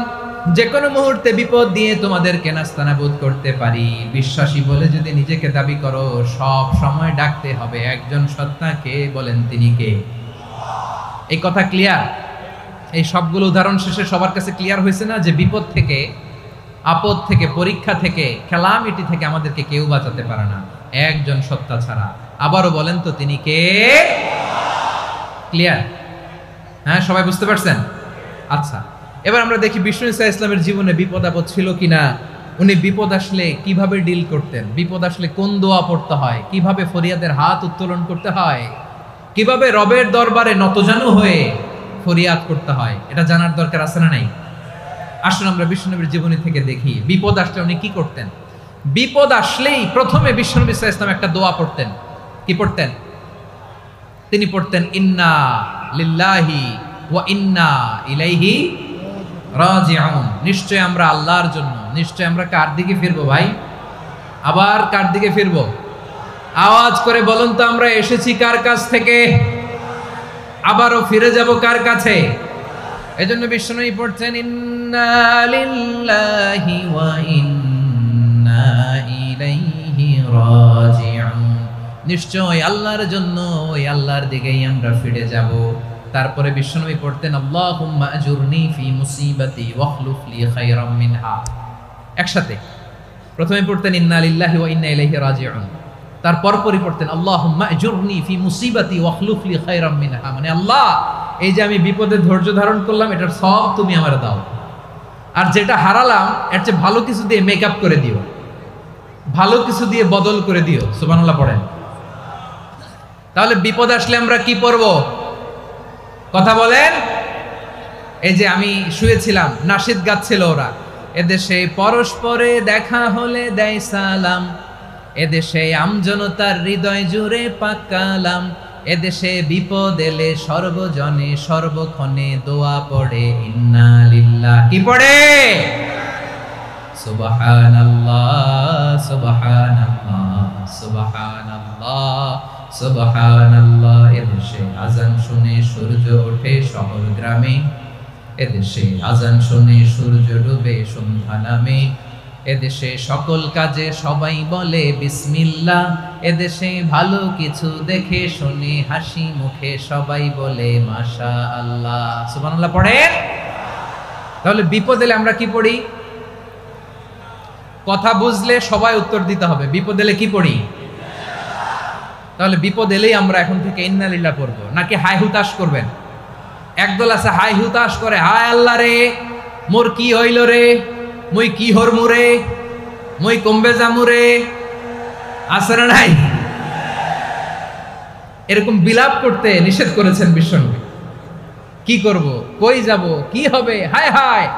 যে কোনো মুহূর্তে বিপদ দিয়ে তোমাদেরকে নাস্তানাবুদ করতে পারি। বিশ্বাসী বলে যদি নিজেকে দাবি করো, সব সময় ডাকতে হবে একজন সত্তাকে। বলেন তিনি কে? এই কথা ক্লিয়ার? এই সবগুলো উদাহরণ শেষে সবার কাছে ক্লিয়ার হয়েছে না যে বিপদ থেকে, আপদ থেকে, পরীক্ষা থেকে, ক্যালামিটি থেকে আমাদেরকে কেউ বাঁচাতে পারে না একজন সত্তা ছাড়া। আবারও বলেন তো তিনি কে? ক্লিয়ার? হ্যাঁ, সবাই বুঝতে পারছেন? আচ্ছা, এবার আমরা দেখি বিষ্ণু ঈসা ইসলামের জীবনে বিপদ আপদ ছিল কিনা। উনি বিপদ আসলে কিভাবে ডিল করতেন, বিপদ আসলে কোন দোয়া পড়তে হয়, কিভাবে ফরিয়াদের হাত উত্তোলন করতে হয়, কিভাবে রবের দরবারে নতজানু হয়ে ফরিয়াদ করতে হয়, এটা জানার দরকার আছে না নাই? আসুন আমরা বিষ্ণুনবীর জীবনী থেকে দেখি বিপদ আসলে উনি কি করতেন। বিপদ আসলেই প্রথমে বিষ্ণু ঈসা ইসলাম একটা দোয়া পড়তেন। কি পড়তেন? তিনি পড়তেন, ইন্না লিল্লাহি ওয়া ইন্না ইলাইহি রাজিউন। নিশ্চয় আমরা আল্লাহর জন্য, নিশ্চয় আমরা কার দিকে ফিরবো ভাই? আবার কার দিকে ফিরবো? আওয়াজ করে বলুন তো, আমরা এসেছি কার কাছ থেকে, আবারও ফিরে যাব কার কাছে? এজন্য বিষ্ণুই পড়ছেন, ইন্না লিল্লাহি ওয়া ইন্না ইলাইহি রাজিউন। নিশ্চয় আল্লাহর জন্য, ওই আল্লাহর দিকেই আমরা ফিরে যাব। তারপরে বিশ্বনবী পড়তেন, আল্লাহুম্মা আজুরনি ফি মুসিবাতি ওয়াখলুফ লি খায়রাম মিনহা। একসাথে, প্রথমে পড়তেন ইন্না লিল্লাহি ওয়া ইন্না ইলাইহি রাজিউন, তারপর পড়তেন আল্লাহুম্মা আজুরনি ফি মুসিবাতি ওয়াখলুফ লি খায়রাম মিনহা, মানে আল্লাহ এই যে আমি বিপদে ধৈর্য ধারণ করলাম এটার সব তুমি আমারে দাও, আর যেটা হারালাম এর চেয়ে ভালো কিছু দিয়ে মেকআপ করে দিও, ভালো কিছু দিয়ে বদল করে দিও। সুবহানাল্লাহ পড়েন। তাহলে বিপদ আসলে আমরা কি পড়ব? কথা বলেন। এই যে আমি শুয়েছিলাম, নাশিদ গাচ্ছিল ওরা, এদেশে পরস্পরে দেখা হলে দেয় সালাম, এদেশে আমজনতার হৃদয় জুড়ে পাকালাম, এদেশে বিপদ এলে সর্বজনে সর্বক্ষণে দোয়া পড়ে ইন্না লিল্লাহ, কি পড়ে? সুবহানাল্লাহ সুবহানাল্লাহ সুবহানাল্লাহ সুবহানাল্লাহ। এদেশে আজান শুনে সূর্য ওঠে শহর গ্রামে, এদেশে আজান শুনে সূর্য ডুবে সন্ধ্যা নামে, এদেশে সকল কাজে সবাই বলে বিসমিল্লাহ, এদেশে ভালো কিছু দেখে শুনে হাসি মুখে সবাই বলে মাশাআল্লাহ। সুবহানাল্লাহ পড়েন। তাহলে বিপদ এলে আমরা কি পড়ি? কথা বুঝলে সবাই উত্তর দিতে হবে, বিপদ এলে কি পড়ি? তাহলে বিপদ এলেই আমরা এখন থেকে ইন্না লিল্লাহ পড়বো, নাকি হাই হুতাশ করবেন? একদল আছে হাই হুতাশ করে, হায় আল্লাহ রে মোর কি হইল রে, মুই কি হরমু রে, মুই কমবে জামু রে, আছে না নাই? এরকম বিলাপ করতে নিষেধ করেছেন বিশ্বনবী। কি করব, কই যাব, কি হবে, হায় হায়,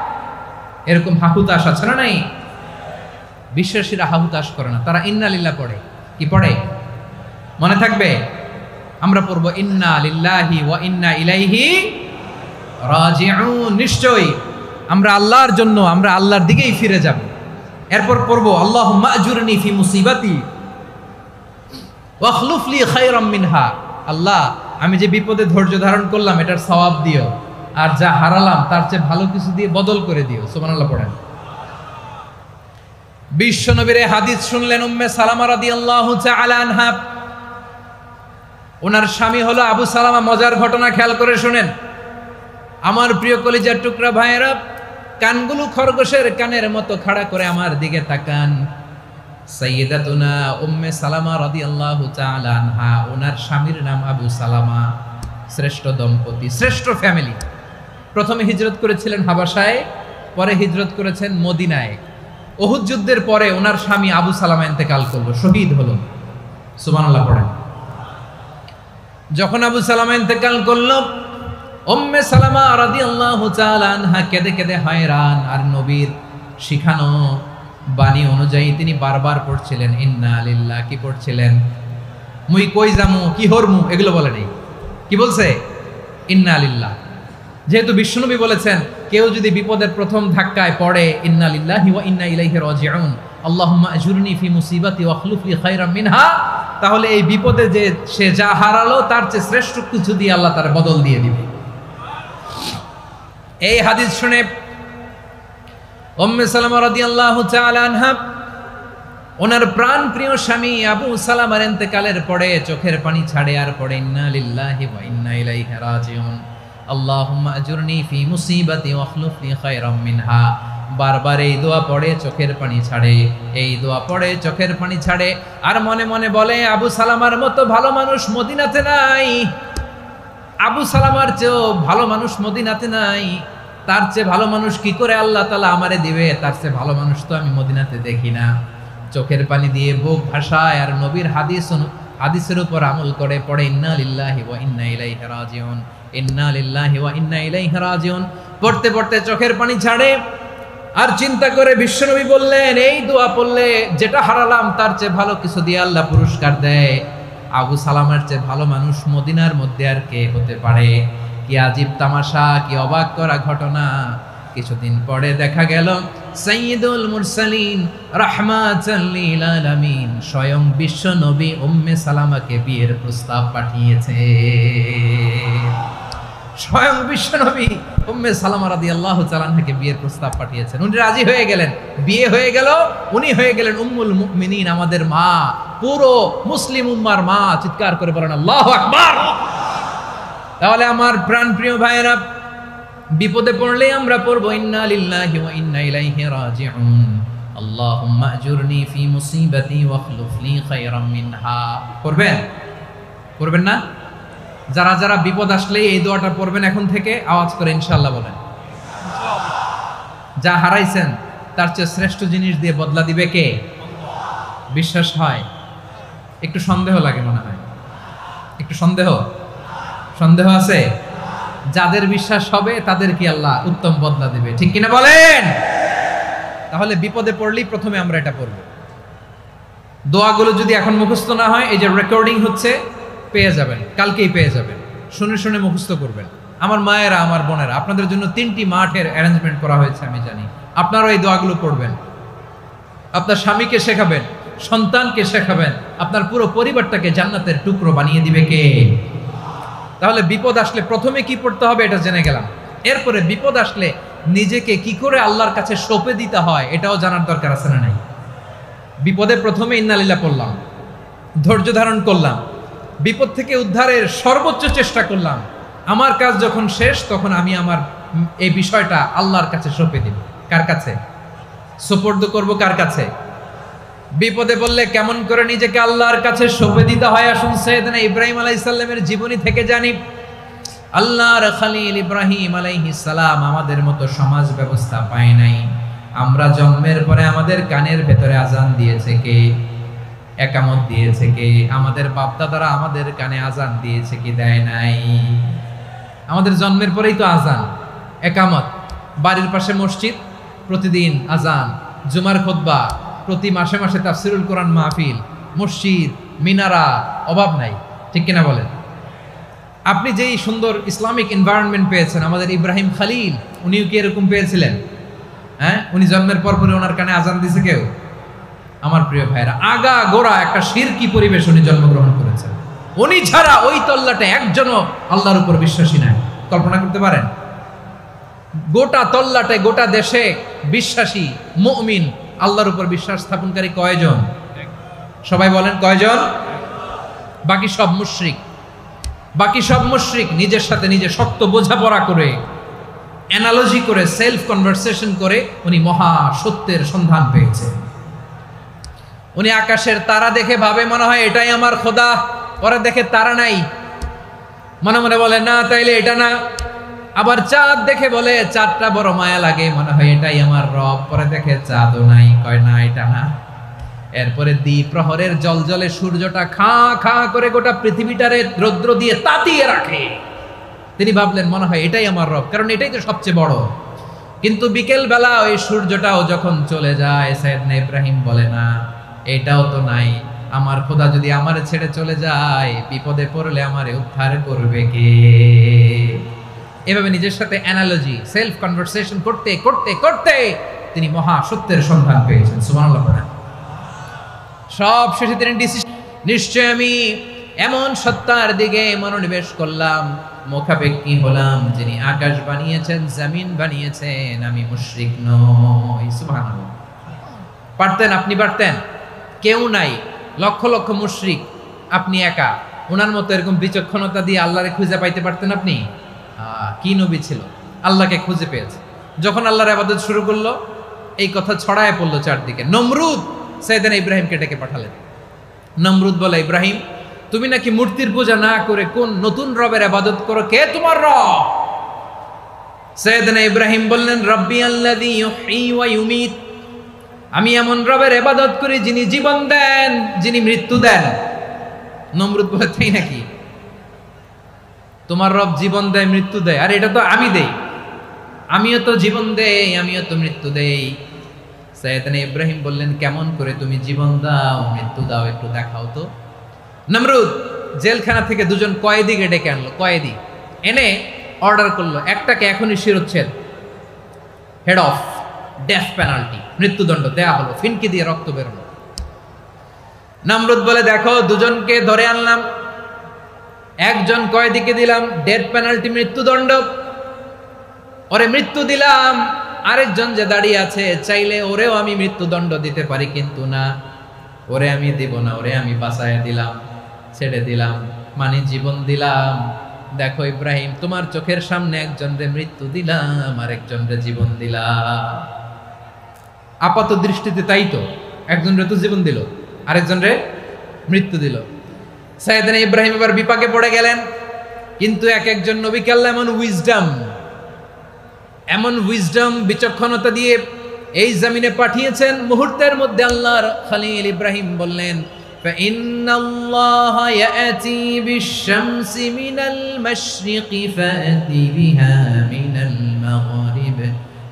এরকম হাহুতাশ আছে না নাই? বিশ্বাসীরা হাহুতাশ করে না, তারা ইন্না লিল্লাহ পড়ে। কি পড়ে মনে থাকবে? আমরা পড়বো ইন্না লিল্লাহি ওয়া ইন্না ইলাইহি রাজিউন। নিশ্চয়ই আমরা আল্লাহর জন্য, আমরা আল্লাহর দিকেই ফিরে যাব। এরপর পড়বো আল্লাহুম্মা আজুরনি ফি মুসিবাতি ওয়াখলুফ লি খায়রাম মিনহা, আল্লাহ আমি যে বিপদে ধৈর্য ধারণ করলাম এটার সওয়াব দিও, আর যা হারালাম তার চেয়ে ভালো কিছু দিয়ে বদল করে দিও। সুবহানাল্লাহ পড়েন। বিশ্বনবীর হাদিস শুনলেন উম্মে সালামা রাদিয়াল্লাহু তাআলা আনহা, ওনার স্বামী হলো আবু সালামা। মজার ঘটনা খেয়াল করে শুনেন আমার প্রিয় কলিজার টুকরা ভাইয়েরা, কানগুলো খরগোশের কানের মতো খাড়া করে আমার দিকে তাকান। সাইয়্যিদাতুনা উম্মে সালামা রাদিয়াল্লাহু তাআলা আনহা, ওনার স্বামীর নাম আবু সালামা। শ্রেষ্ঠ দম্পতি, শ্রেষ্ঠ ফ্যামিলি। প্রথমে হিজরত করেছিলেন হাবাসায়, পরে হিজরত করেছেন মদিনায়। উহুদ যুদ্ধের পরে ওনার স্বামী আবু সালামা ইন্তেকাল করলো, শহীদ হলো। সুবহানাল্লাহ পড়েন। যখন আবু সালামা ইন্তেকাল করলো, উম্মে সালামা রাদিয়াল্লাহু তাআলা আনহা কেঁদে কেঁদে হয়রান। আর নবীর শিখানো বাণী অনুযায়ী তিনি বারবার পড়ছিলেন ইন্না লিল্লাহ। কি পড়ছিলেন? মুই কই যামু, কি হরমু, এগুলো বলে নেই। কি বলছে? ইন্না লিল্লাহ। যেহেতু বিশ্বনবী বলেছেন কেউ যদি বিপদের প্রথম ধাক্কায় পড়ে ইন্না লিল্লাহি ওয়া ইন্না ইলাইহি রাজিউন, আল্লাহুম্মা আজুরনি ফি মুসিবাতি ওয়াখলুফ লি খায়রাম মিনহা, তাহলে এই বিপদে যে সে যা হারালো তার চেয়ে শ্রেষ্ঠ কিছু দিয়ে আল্লাহ তার বদল দিয়ে দিবে। এই হাদিস শুনে উম্মে সালামা রাদিয়াল্লাহু তাআলা আনহা, ওনার প্রাণ প্রিয় স্বামী আবু সালামার ইন্তেকালের পরে চোখের পানি ছাড়ে আর পড়ে ইন্না লিল্লাহি ওয়া ইন্না ইলাইহি রাজিউন, আল্লাহুম্মা আজুরনি ফি মুসিবাতি ওয়াখলুফ লি খায়রাম মিনহা। বারবার এই দোয়া পড়ে চোখের পানি ছাড়ে, এই দোয়া পড়ে চোখের পানি ছাড়ে, আর মনে মনে বলে আবু সালামার মতো ভালো মানুষ মদিনাতে নাই, আবু সালামার চেয়েও ভালো মানুষ মদিনাতে নাই, তার চেয়ে ভালো মানুষ কি করে আল্লাহ তাআলা আমারে দিবে, তার চেয়ে ভালো মানুষ তো আমি মদিনাতে দেখি না। চোখের পানি দিয়ে বুক ভাসায় আর নবীর হাদিসের উপর আমল করে পড়ে ইন্না লিল্লাহি ওয়া ইন্না ইলাইহি রাজিউন, ইন্না লিল্লাহি ওয়া ইন্না ইলাইহি রাজিউন। পড়তে পড়তে চোখের পানি ছাড়ে আর চিন্তা করে বিশ্বনবী বললেন এই দোয়া পড়লে যেটা হারালাম তার চেয়ে ভালো কিছু দিয়ে আল্লাহ পুরস্কার দেয়। আবু সালামার চেয়ে ভালো মানুষ মদিনার মধ্যে আর কে হতে পারে? কি আজীব তামাশা, কি অবাক করা ঘটনা। কিছুদিন পরে দেখা গেল সাইয়্যিদুল মুরসালিন রাহমাতাল লিল আলামিন স্বয়ং বিশ্ব নবী উম্মে সালামাকে বিয়ের প্রস্তাব পাঠিয়েছে। স্বয়ং বিশ্ব নবী উম্মে সালামা রাদিয়াল্লাহু তাআলা আনহাকে বিয়ের প্রস্তাব পাঠিয়েছেন। উনি রাজি হয়ে গেলেন, বিয়ে হয়ে গেল, উনি হয়ে গেলেন উম্মুল মুমিনিন, আমাদের মা, পুরো মুসলিম উম্মার মা। চিৎকার করে বলেন আল্লাহু আকবার। তাহলে আমার প্রাণ প্রিয় ভাইয়েরা, বিপদে পড়লে আমরা পড়বো ইন্না লিল্লাহি ওয়া ইন্না ইলাইহি রাজিউন। আল্লাহুম্মা আজুরনি ফি মুসিবাতি ওয়াখলুফ লি খায়রাম মিনহা। করবেন? করবেন না? যারা যারা বিপদ আসলে এই দোয়াটা পড়বেন এখন থেকে আওয়াজ করে ইনশাআল্লাহ বলেন। যা হারাইছেন তার চেয়ে শ্রেষ্ঠ জিনিস দিয়ে বদলা দিবে কে? বিশ্বাস হয়? একটু সন্দেহ লাগে মনে হয়, একটু সন্দেহ সন্দেহ আছে? যাদের বিশ্বাস হবে তাদেরকে আল্লাহ উত্তম বদলা দিবে, ঠিক কিনা বলেন? তাহলে বিপদে পড়লেই প্রথমে আমরা এটা পড়ব। দোয়াগুলো যদি এখন মুখস্থ না হয়, এই যে রেকর্ডিং হচ্ছে, পেয়ে যাবেন, কালকেই পেয়ে যাবেন। শুনে শুনে মুখস্থ করবেন। আমার মায়েরা, আমার বোনেরা, আপনাদের জন্য 3টি মাঠের অ্যারেঞ্জমেন্ট করা হয়েছে, আমি জানি। আপনারাও এই দোয়াগুলো পড়বেন, আপনার স্বামীকে শেখাবেন, সন্তানকে শেখাবেন, আপনার পুরো পরিবারটাকে জান্নাতের টুকরো বানিয়ে দিবে কে? তাহলে বিপদ আসলে প্রথমে কি পড়তে হবে এটা জেনে গেলাম। এরপরে বিপদ আসলে নিজেকে কি করে আল্লাহর কাছে সঁপে দিতে হয় এটাও জানার দরকার আছে না নাই? বিপদে প্রথমে ইন্নালিল্লাহ পড়লাম, ধৈর্য ধারণ করলাম, বিপদ থেকে উদ্ধারের সর্বোচ্চ চেষ্টা করলাম। আমার কাজ যখন শেষ তখন আমি আমার এই বিষয়টা আল্লাহর কাছে সঁপে দিব। কার কাছে সুপর্দ করব? কার কাছে? বিপদে বললে কেমন করে নিজেকে আল্লাহর কাছে সঁপে দিতে হয় আসুন সাইয়েদনা ইব্রাহিম আলাইহিস সালামের জীবনী থেকে জানি। আল্লাহর খলিল ইব্রাহিম আলাইহিস সালাম আমাদের মতো সমাজ ব্যবস্থা পায় নাই। আমরা জন্মের পরে আমাদের কানের ভেতরে আজান দিয়েছে কে? একামত দিয়েছে কে? আমাদের বাপদাদারা আমাদের কানে আজান দিয়েছে কি? দেয় নাই। আমাদের জন্মের পরেই তো আজান, একামত, বাড়ির পাশে মসজিদ, প্রতিদিন আজান, জুমার খুতবা, প্রতি মাসে মাসে তাফসিরুল কোরআন মাহফিল, মসজিদ, মিনারা, অভাব নাই, ঠিক কিনা বলেন? আপনি যেই সুন্দর ইসলামিক এনভায়রনমেন্ট পেয়েছেন, আমাদের ইব্রাহিম খলিল উনিও কি এরকম পেয়েছিলেন? হ্যাঁ, উনি জন্মের পর পরে ওনার কানে আজান দিয়েছে কেউ? আমার প্রিয় ভাইরা, আগা গোড়া একটা শিরকি পরিবেশ উনি জন্মগ্রহণ করেছেন। উনি ছাড়া ওই তল্লাটে একজনও আল্লাহর উপর বিশ্বাসী নাই। কল্পনা করতে পারেন? গোটা তল্লাটে, গোটা দেশে বিশ্বাসী মুমিন, আল্লাহর উপর বিশ্বাস স্থাপনকারী কয়জন? সবাই বলেন কয়জন? বাকি সব মুশরিক। বাকি সব মুশরিক নিজের সাথে নিজে শক্ত বোঝাপড়া করে, অ্যানালজি করে, সেলফ কনভারসেশন করে উনি মহা সত্যের সন্ধান পেয়েছে। উনি আকাশের তারা দেখে ভাবে মনে হয় এটাই আমার খোদা। পরে দেখে তারা নাই, মনে মনে বলে না তাইলে এটা না। আবার চাঁদ দেখে বলে চাঁদটা বড় মায়া লাগে, মনে হয় এটাই আমার রব। পরে দেখে চাঁদও নাই, কয় না এটা না। এরপরে দ্বিপ্রহরের জলজলে সূর্যটা খা খা করে গোটা পৃথিবীটারে রৌদ্র দিয়ে তাতিয়ে রাখে। তিনি ভাবলেন মনে হয় এটাই আমার রব, কারণ এটাই তো সবচেয়ে বড়। কিন্তু বিকেল বেলা ওই সূর্যটাও যখন চলে যায়, সাইয়েদনা ইব্রাহিম বলে না এটাও তো নাই। আমার খোদা যদি আমারে ছেড়ে চলে যায়, বিপদে পড়লে আমারে উদ্ধার করবে কে? এভাবে নিজের সাথে অ্যানালজি, সেলফ কনভারসেশন করতে করতে করতে তিনি মহা সত্যের সন্ধান পেয়েছেন। সুবহানাল্লাহ। সব শেষে তিনি ডিসিশন, নিশ্চয় আমি এমন সত্তার দিকে মনোনিবেশ করলাম, মুখাপেক্ষী হলাম, যিনি আকাশ বানিয়েছেন, জমিন বানিয়েছেন, আমি মুশরিক নই। সুবহানাল্লাহ। পারতেন? আপনি পারতেন? কেউ নাই, লক্ষ লক্ষ মুশরিক, আপনি একা। ওনার মতো এরকম বিচক্ষণতা দিয়ে আল্লাহরে খুঁজে পাইতে পারতেন আপনি? কি নবী ছিল, আল্লাহকে খুঁজে পেয়েছে। যখন আল্লাহর ইবাদত শুরু করলো, এই কথা ছড়ায় পড়লো চারদিকে। নমরুদ সাইয়েদনা ইব্রাহিমকে ডেকে পাঠালেন। নমরুদ বলে, ইব্রাহিম তুমি নাকি মূর্তির পূজা না করে কোন নতুন রবের ইবাদত করো, কে তোমার রব? সাইয়েদনা ইব্রাহিম বললেন, রব্বি আল্লাযী ইউহয়ী ওয়া ইউমীত, আমি এমন রবের ইবাদত করি যিনি জীবন দেন, যিনি মৃত্যু দেন। নমরুদ বলে, তাই নাকি? তোমার রব জীবন দেয়, মৃত্যু দেয়? আর এটা তো আমি দেই, আমিও তো জীবন দেই, আমিও তো মৃত্যু দেই। সাইয়েদনা ইব্রাহিম বললেন, কেমন করে তুমি জীবন দাও, মৃত্যু দাও, একটু দেখাও তো। নমরুদ জেলখানা থেকে দুজন কয়েদিকে ডেকে আনলো। কয়েদি এনে অর্ডার করলো, একটাকে এখনই শিরোচ্ছেদ, হেড অফ, ডেথ পেনাল্টি, মৃত্যুদণ্ড দেয়া হলো। ফিনকি দিয়ে রক্ত বেরোলো। নমরুদ বলে, দেখো দুজনকে ধরে আনলাম, একজন কয়েদিকে দিলাম ডেথ পেনাল্টি, মৃত্যুদণ্ড, ওরে মৃত্যু দিলাম। আরেকজন যে দাঁড়িয়ে আছে, চাইলে ওরেও আমি মৃত্যুদণ্ড দিতে পারি, কিন্তু না, ওরে আমি দিব না, ওরে আমি বাঁচায় দিলাম, ছেড়ে দিলাম, মানে জীবন দিলাম। দেখো ইব্রাহিম, তোমার চোখের সামনে একজন রে মৃত্যু দিলাম, আর একজন রে জীবন দিলাম। আপাত দৃষ্টিতে তাই তো, একজনের তো জীবন দিল, আরেকজনের মৃত্যু দিল। সাইয়েদনা ইব্রাহিম এবার বিপাকে পড়ে গেলেন। কিন্তু এক একজন নবীকে আল্লাহ এমন উইজডম বিচক্ষণতা দিয়ে এই জমিনে পাঠিয়েছেন, মুহূর্তের মধ্যে আল্লাহর খলিল ইব্রাহিম বললেন, فإن الله يأتي بالشمس من المشرق فأتي بها من المغرب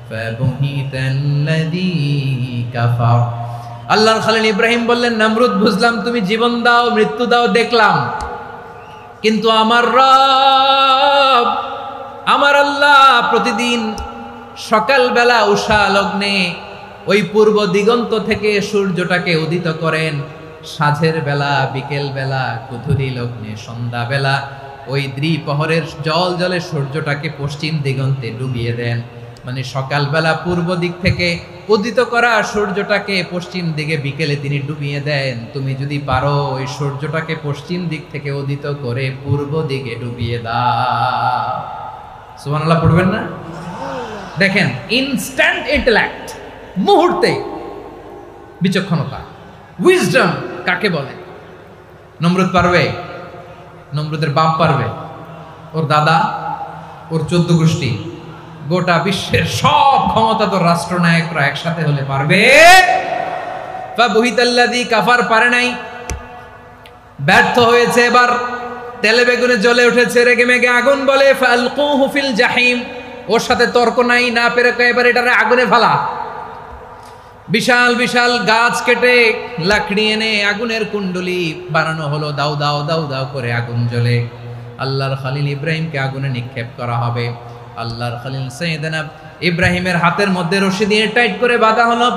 فبهت الذي كفر। আল্লাহর খলিল ইব্রাহিম বললেন, নমরুদ বুঝলাম তুমি জীবন দাও মৃত্যু দাও দেখলাম, কিন্তু আমার রব আমার আল্লাহ প্রতিদিন সকালবেলা উষা লগ্নে ওই পূর্ব দিগন্ত থেকে সূর্যটাকে উদিত করেন, সাঁঝের বেলা বিকেল বেলা কুথুরি লগ্নে সন্ধ্যা বেলা ওই দ্বিপ্রহরের জলে সূর্যটাকে পশ্চিম দিগন্তে ডুবিয়ে দেন। মানে সকালবেলা পূর্ব দিক থেকে উদিত করা সূর্যটাকে পশ্চিম দিকে বিকেলে তিনি ডুবিয়ে দেন। তুমি যদি পারো ওই সূর্যটাকে পশ্চিম দিক থেকে উদিত করে পূর্ব দিকে ডুবিয়ে দাও। সুবহানাল্লাহ পড়বেন না? দেখেন, ইনস্ট্যান্ট ইন্টেলেক্ট, মুহূর্তে বিচক্ষণতা, উইজডম কাকে বলে? নমরুদ পারবে? নমরুদের বাপ পারবে? ওর দাদা, ওর 14 গোষ্ঠী, গোটা বিশ্বের সব ক্ষমতাধর রাষ্ট্রনায়করা একসাথে হলে পারবে? ফাবুহিতাল্লাযী কাফার পারে নাই, ব্যর্থ হয়েছে। এবার তেলে বেগুনে জ্বলে উঠেছে, রেগে মেগে আগুন বলে ফালকুহু ফিল জাহিম। ওর সাথে তর্ক নাই, না পেরে এবার এটারে আগুনে ফেলা। বিশাল বিশাল গাছ কেটে লাকড়ি এনে আগুনের কুণ্ডলি বানানো হলো, দাও দাও দাও দাও করে আগুন জ্বলে। আল্লাহর খলিল ইব্রাহিমকে আগুনে নিক্ষেপ করা হবে। আল্লাহর খলিল সাইয়েদনা ইব্রাহিমের হাতের মধ্যে রশি দিয়ে টাইট করে বাঁধা হলো,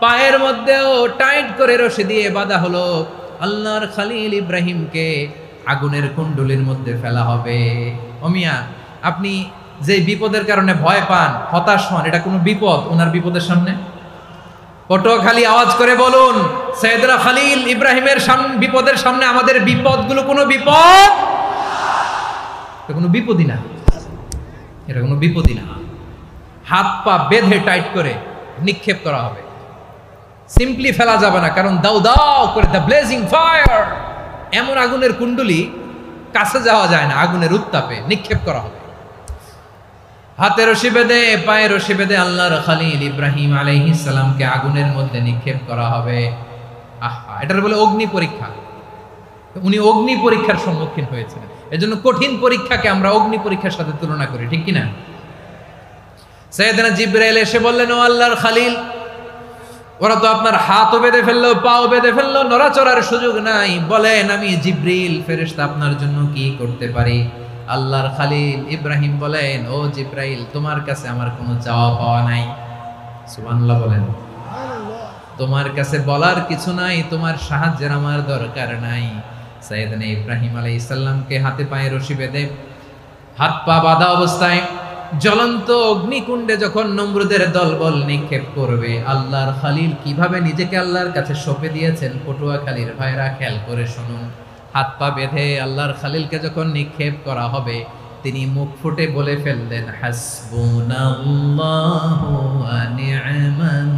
পায়ের মধ্যেও টাইট করে রশি দিয়ে বাঁধা হলো। আল্লাহর খলিল ইব্রাহিমকে আগুনের কুণ্ডলির মধ্যে ফেলা হবে। ওমিয়া, আপনি যে বিপদের কারণে ভয় পান, হতাশ হন, এটা কোনো বিপদ ওনার বিপদের সামনে? পটুয়াখালী আওয়াজ করে বলুন, সাইয়েদনা খলিল ইব্রাহিমের বিপদের সামনে আমাদের বিপদগুলো কোনো বিপদ? এটা কোনো বিপদই না, এটা কোনো বিপদই না। হাত পা বেঁধে টাইট করে নিক্ষেপ করা হবে, সিম্পলি ফেলা যাবে না, কারণ দাও দাও করে দ্য ব্লেজিং ফায়ার, এমন আগুনের কুণ্ডলি কাছে যাওয়া যায় না, আগুনের উত্তাপে নিক্ষেপ করা হবে। হাতে রশি বেঁধে পায়ে রশি বেঁধে আল্লাহর খলিল ইব্রাহিম আলাইহিস সালামকে আগুনের মধ্যে নিক্ষেপ করা হবে। আহা, এটার বলে অগ্নি পরীক্ষা। উনি অগ্নি পরীক্ষার সম্মুখীন হয়েছিলেন, এজন্য কঠিন পরীক্ষাকে আমরা অগ্নি পরীক্ষার সাথে তুলনা করি, ঠিক কিনা? সাইয়েদনা জিবরাইল এসে বললেন, ও আল্লাহর খলিল, ওরা তো আপনার হাতও বেঁধে ফেললো, পাও বেঁধে ফেললো, নড়াচড়ার সুযোগ নাই, বলেন আমি জিবরিল ফেরেশতা আপনার জন্য কি করতে পারি? আল্লাহর খলিল ইব্রাহিম বলেন, ও জিবরাইল, তোমার কাছে আমার কোনো চাওয়া পাওয়া নাই। সুবহানাল্লাহ বলেন। তোমার কাছে বলার কিছু নাই, তোমার সাহায্যের আমার দরকার নাই। সাইয়েদনা ইব্রাহিম আলাইহিস সালামকে হাতে পায়ে রশি বেঁধে হাত পা বাঁধা অবস্থায় জ্বলন্ত অগ্নিকুণ্ডে যখন নমরুদের দলবল নিক্ষেপ করবে, আল্লাহর খলিল কিভাবে নিজেকে আল্লাহর কাছে সঁপে দিয়েছেন, পটুয়াখালীর ভাইরা খেয়াল করে শুনুন। হাত পা বেঁধে আল্লাহর খলিলকে যখন নিক্ষেপ করা হবে, তিনি মুখ ফুটে বলে ফেললেন, হাসবুনাল্লাহু ওয়া নি'মাল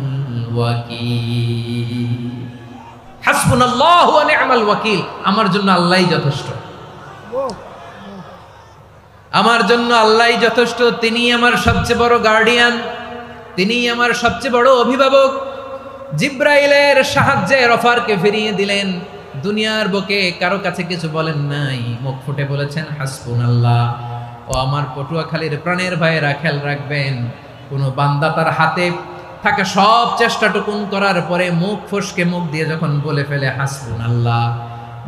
ওয়াকিল। হাসবুনাল্লাহু ওয়া নি'মাল ওয়াকিল, আমার জন্য আল্লাহই যথেষ্ট, আমার জন্য আল্লাহই যথেষ্ট। তিনি আমার সবচেয়ে বড় গার্ডিয়ান, তিনি আমার সবচেয়ে বড় অভিভাবক। জিব্রাইলের সাহায্যে অফারকে ফিরিয়ে দিলেন, দুনিয়ার বুকে কারো কাছে কিছু বলেন নাই, মুখ ফুটে বলেছেন হাসবুনাল্লাহ। ও আমার পটুয়াখালীর প্রাণের ভাইয়েরা, খেয়াল রাখবেন, কোনো বান্দা তার হাতে থাকা সব চেষ্টাটুকুন করার পরে মুখ ফসকে মুখ দিয়ে যখন বলে ফেলে হাসবুনাল্লাহ,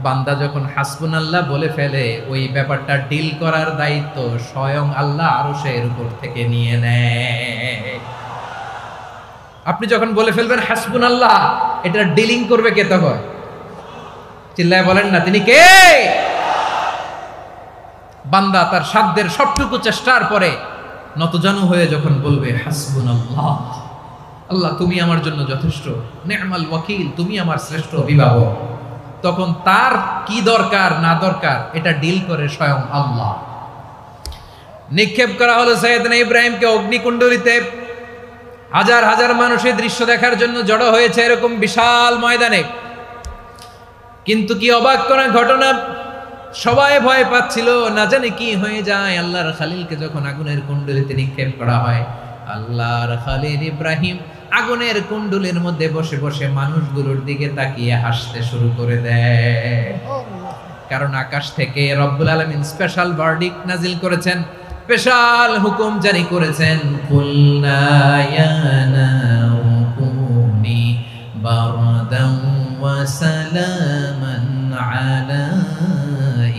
বান্দা যখন হাসবুনাল্লাহ বলে ফেলে, ওই ব্যাপারটা ডিল করার দায়িত্ব স্বয়ং আল্লাহ আরশের উপর থেকে নিয়ে নেয়। আপনি যখন বলে ফেলবেন হাসবুনাল্লাহ, এটা ডিলিং করবে কে তখন? চিল্লায় বলেন না, তিনি কে? বান্দা তার সাধ্যের সবটুকু চেষ্টার পরে নতজানু হয়ে যখন বলবে হাসবুনাল্লাহ, আল্লাহ তুমি আমার জন্য যথেষ্ট, নি'মাল ওয়াকিল, তুমি আমার শ্রেষ্ঠ অভিভাবক, তখন তার কি দরকার না দরকার এটা ডিল করে স্বয়ং আল্লাহ। নিক্ষেপ করা হলো সাইয়েদনা ইব্রাহিমকে অগ্নিকুণ্ডলিতে। হাজার হাজার মানুষের দৃশ্য দেখার জন্য জড়ো হয়েছে এরকম বিশাল ময়দানে। কিন্তু কি অবাক করা ঘটনা, সবাই ভয় পাচ্ছিল না জানে কি হয়ে যায়। আল্লাহর খালিলকে যখন আগুনের কুণ্ডলিতে নিক্ষেপ করা হয়, আল্লাহর খালিল ইব্রাহিম আগুনের কুণ্ডলীর মধ্যে বসে বসে মানুষগুলোর দিকে তাকিয়ে হাসতে শুরু করে দেয়। কারণ আকাশ থেকে রব্বুল আলামিন স্পেশাল ভার্ডিক্ট নাজিল করেছেন, স্পেশাল হুকুম জারি করেছেন, কুলনা ইয়া নারু কুনি বারদান ওয়া সালামান আলা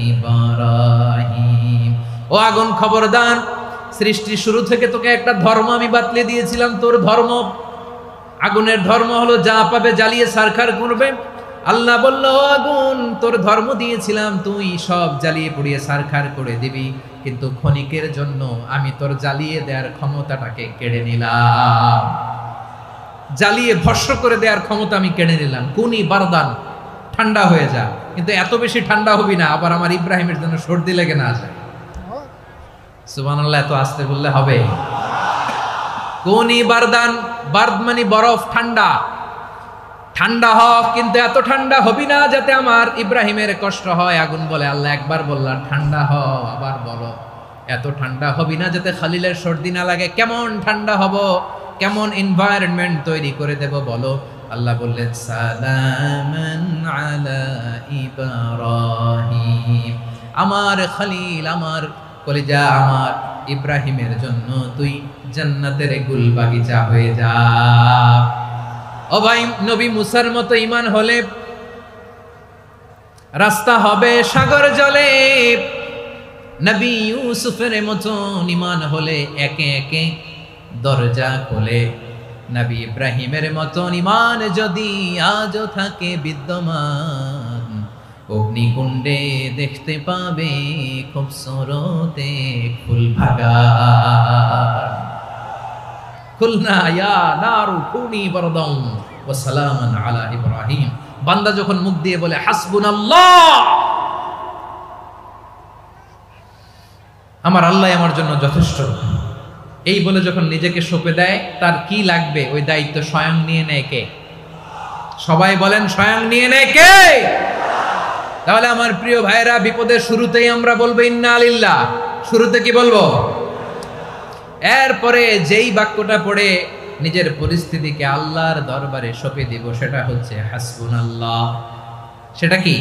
ইব্রাহিম। ও আগুন খবরদার, সৃষ্টির শুরু থেকে তোকে একটা ধর্ম আমি বাতলে দিয়েছিলাম। তোর ধর্ম, আগুনের ধর্ম হলো যা পাবে জ্বালিয়ে সারখার করবে। আল্লাহ বলল, আগুন তোর ধর্ম দিয়েছিলাম, তুই সব জ্বালিয়ে পুড়িয়ে সারখার করে দিবি, কিন্তু ক্ষণিকের জন্য আমি তোর জ্বালিয়ে দেওয়ার ক্ষমতাটাকে কেড়ে নিলাম। জ্বালিয়ে ভস্ম করে দেওয়ার ক্ষমতা আমি কেড়ে নিলাম। কুনি বারদান, ঠান্ডা হয়ে যা, কিন্তু এত বেশি ঠান্ডা হবি না আবার আমার ইব্রাহিমের জন্য সর্দি লেগে না যায়। সুবহানাল্লাহ, এত আস্তে বললে হবে? কুনি বারদান, বারদ মানে বরফ, ঠান্ডা। ঠান্ডা হ, কিন্তু এত ঠান্ডা হবি না যাতে আমার ইব্রাহিমের কষ্ট হয়। আগুন বলে, আল্লাহ একবার বললাম ঠান্ডা হ, আবার বলো এত ঠান্ডা হবি না যাতে খালিলের সর্দি না লাগে। কেমন ঠান্ডা হব, কেমন এনভায়রনমেন্ট তৈরি করে দেব বলো। আল্লাহ বললেন, সালামান আলা ইব্রাহিম, আমার খালিল, আমার কলিজা, আমার ইব্রাহিমের জন্য তুই জান্নাতের গুল বাগিচা হয়ে যা। ও ভাই, নবী মুসার মতো ঈমান হলে রাস্তা হবে সাগর জলে, নবী ইউসুফের মতো ঈমান হলে একে একে দরজা খোলে। নবী ইব্রাহিমের মতো ঈমান যদি আজও থাকে বিদ্যমান, অগ্নিকুণ্ডে দেখতে পাবে খুব সরতে ফুল ভাগা। কুলনা ইয়া নারু কুনি বারদান ওয়া সালামান আলা ইব্রাহিম। বান্দা যখন মুখ দিয়ে বলে হাসবুনাল্লাহ, আমার আল্লাহ আমার জন্য যথেষ্ট, এই বলে যখন নিজেকে সঁপে দেয়, তার কি লাগবে ওই দায়িত্ব স্বয়ং নিয়ে নেয় কে? সবাই বলেন, স্বয়ং নিয়ে নেয় কে? তাহলে আমার প্রিয় ভাইরা, বিপদের শুরুতেই আমরা বলবো ইন্না লিল্লাহ। শুরুতে কি বলবো? এরপরে যেই বাক্যটা পড়ে নিজের পরিস্থিতিকে আল্লাহর দরবারে সঁপে দিব, সেটা হচ্ছে হাসবুনাল্লাহ। সেটা কি?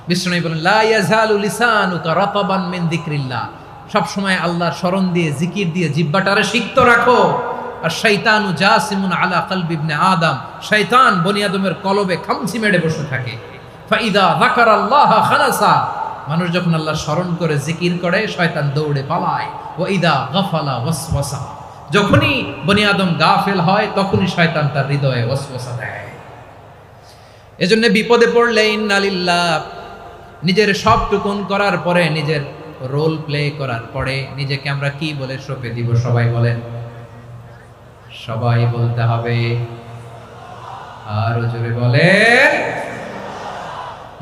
বিষ্ণু বলেন, লা ইয়াজালু লিসানুকা রাতাবান মিন যিকরিল্লাহ। সব সময় আল্লাহর স্মরণ দিয়ে, জিকির দিয়ে জিহ্বাটারে সিক্ত রাখো। আর শয়তানু জাসিমুন আলা কলবি ইবনে আদম, শয়তান বনি আদমের কলবে খামচি মেরে বসে থাকে। ফাইদা যাকারাল্লাহ খানাসা, মানুষ যখন আল্লাহর স্মরণ করে জিকির করে, শয়তান দৌড়ে পালায়। ওয়া ইদা গাফালা ওয়াসওয়াসা, যখনই বনি আদম গাফেল হয় তখনই শয়তান তার হৃদয়ে ওয়াসওয়াসা দেয়। এজন্য বিপদে পড়লে ইন্না লিল্লাহ, নিজের সবটুকুন করার পরে, নিজের রোল প্লে করার পরে নিজেকে আমরা কি বলে সঁপে দিব? সবাই বলেন, সবাই বলতে হবে। আরো জোরে বলেন,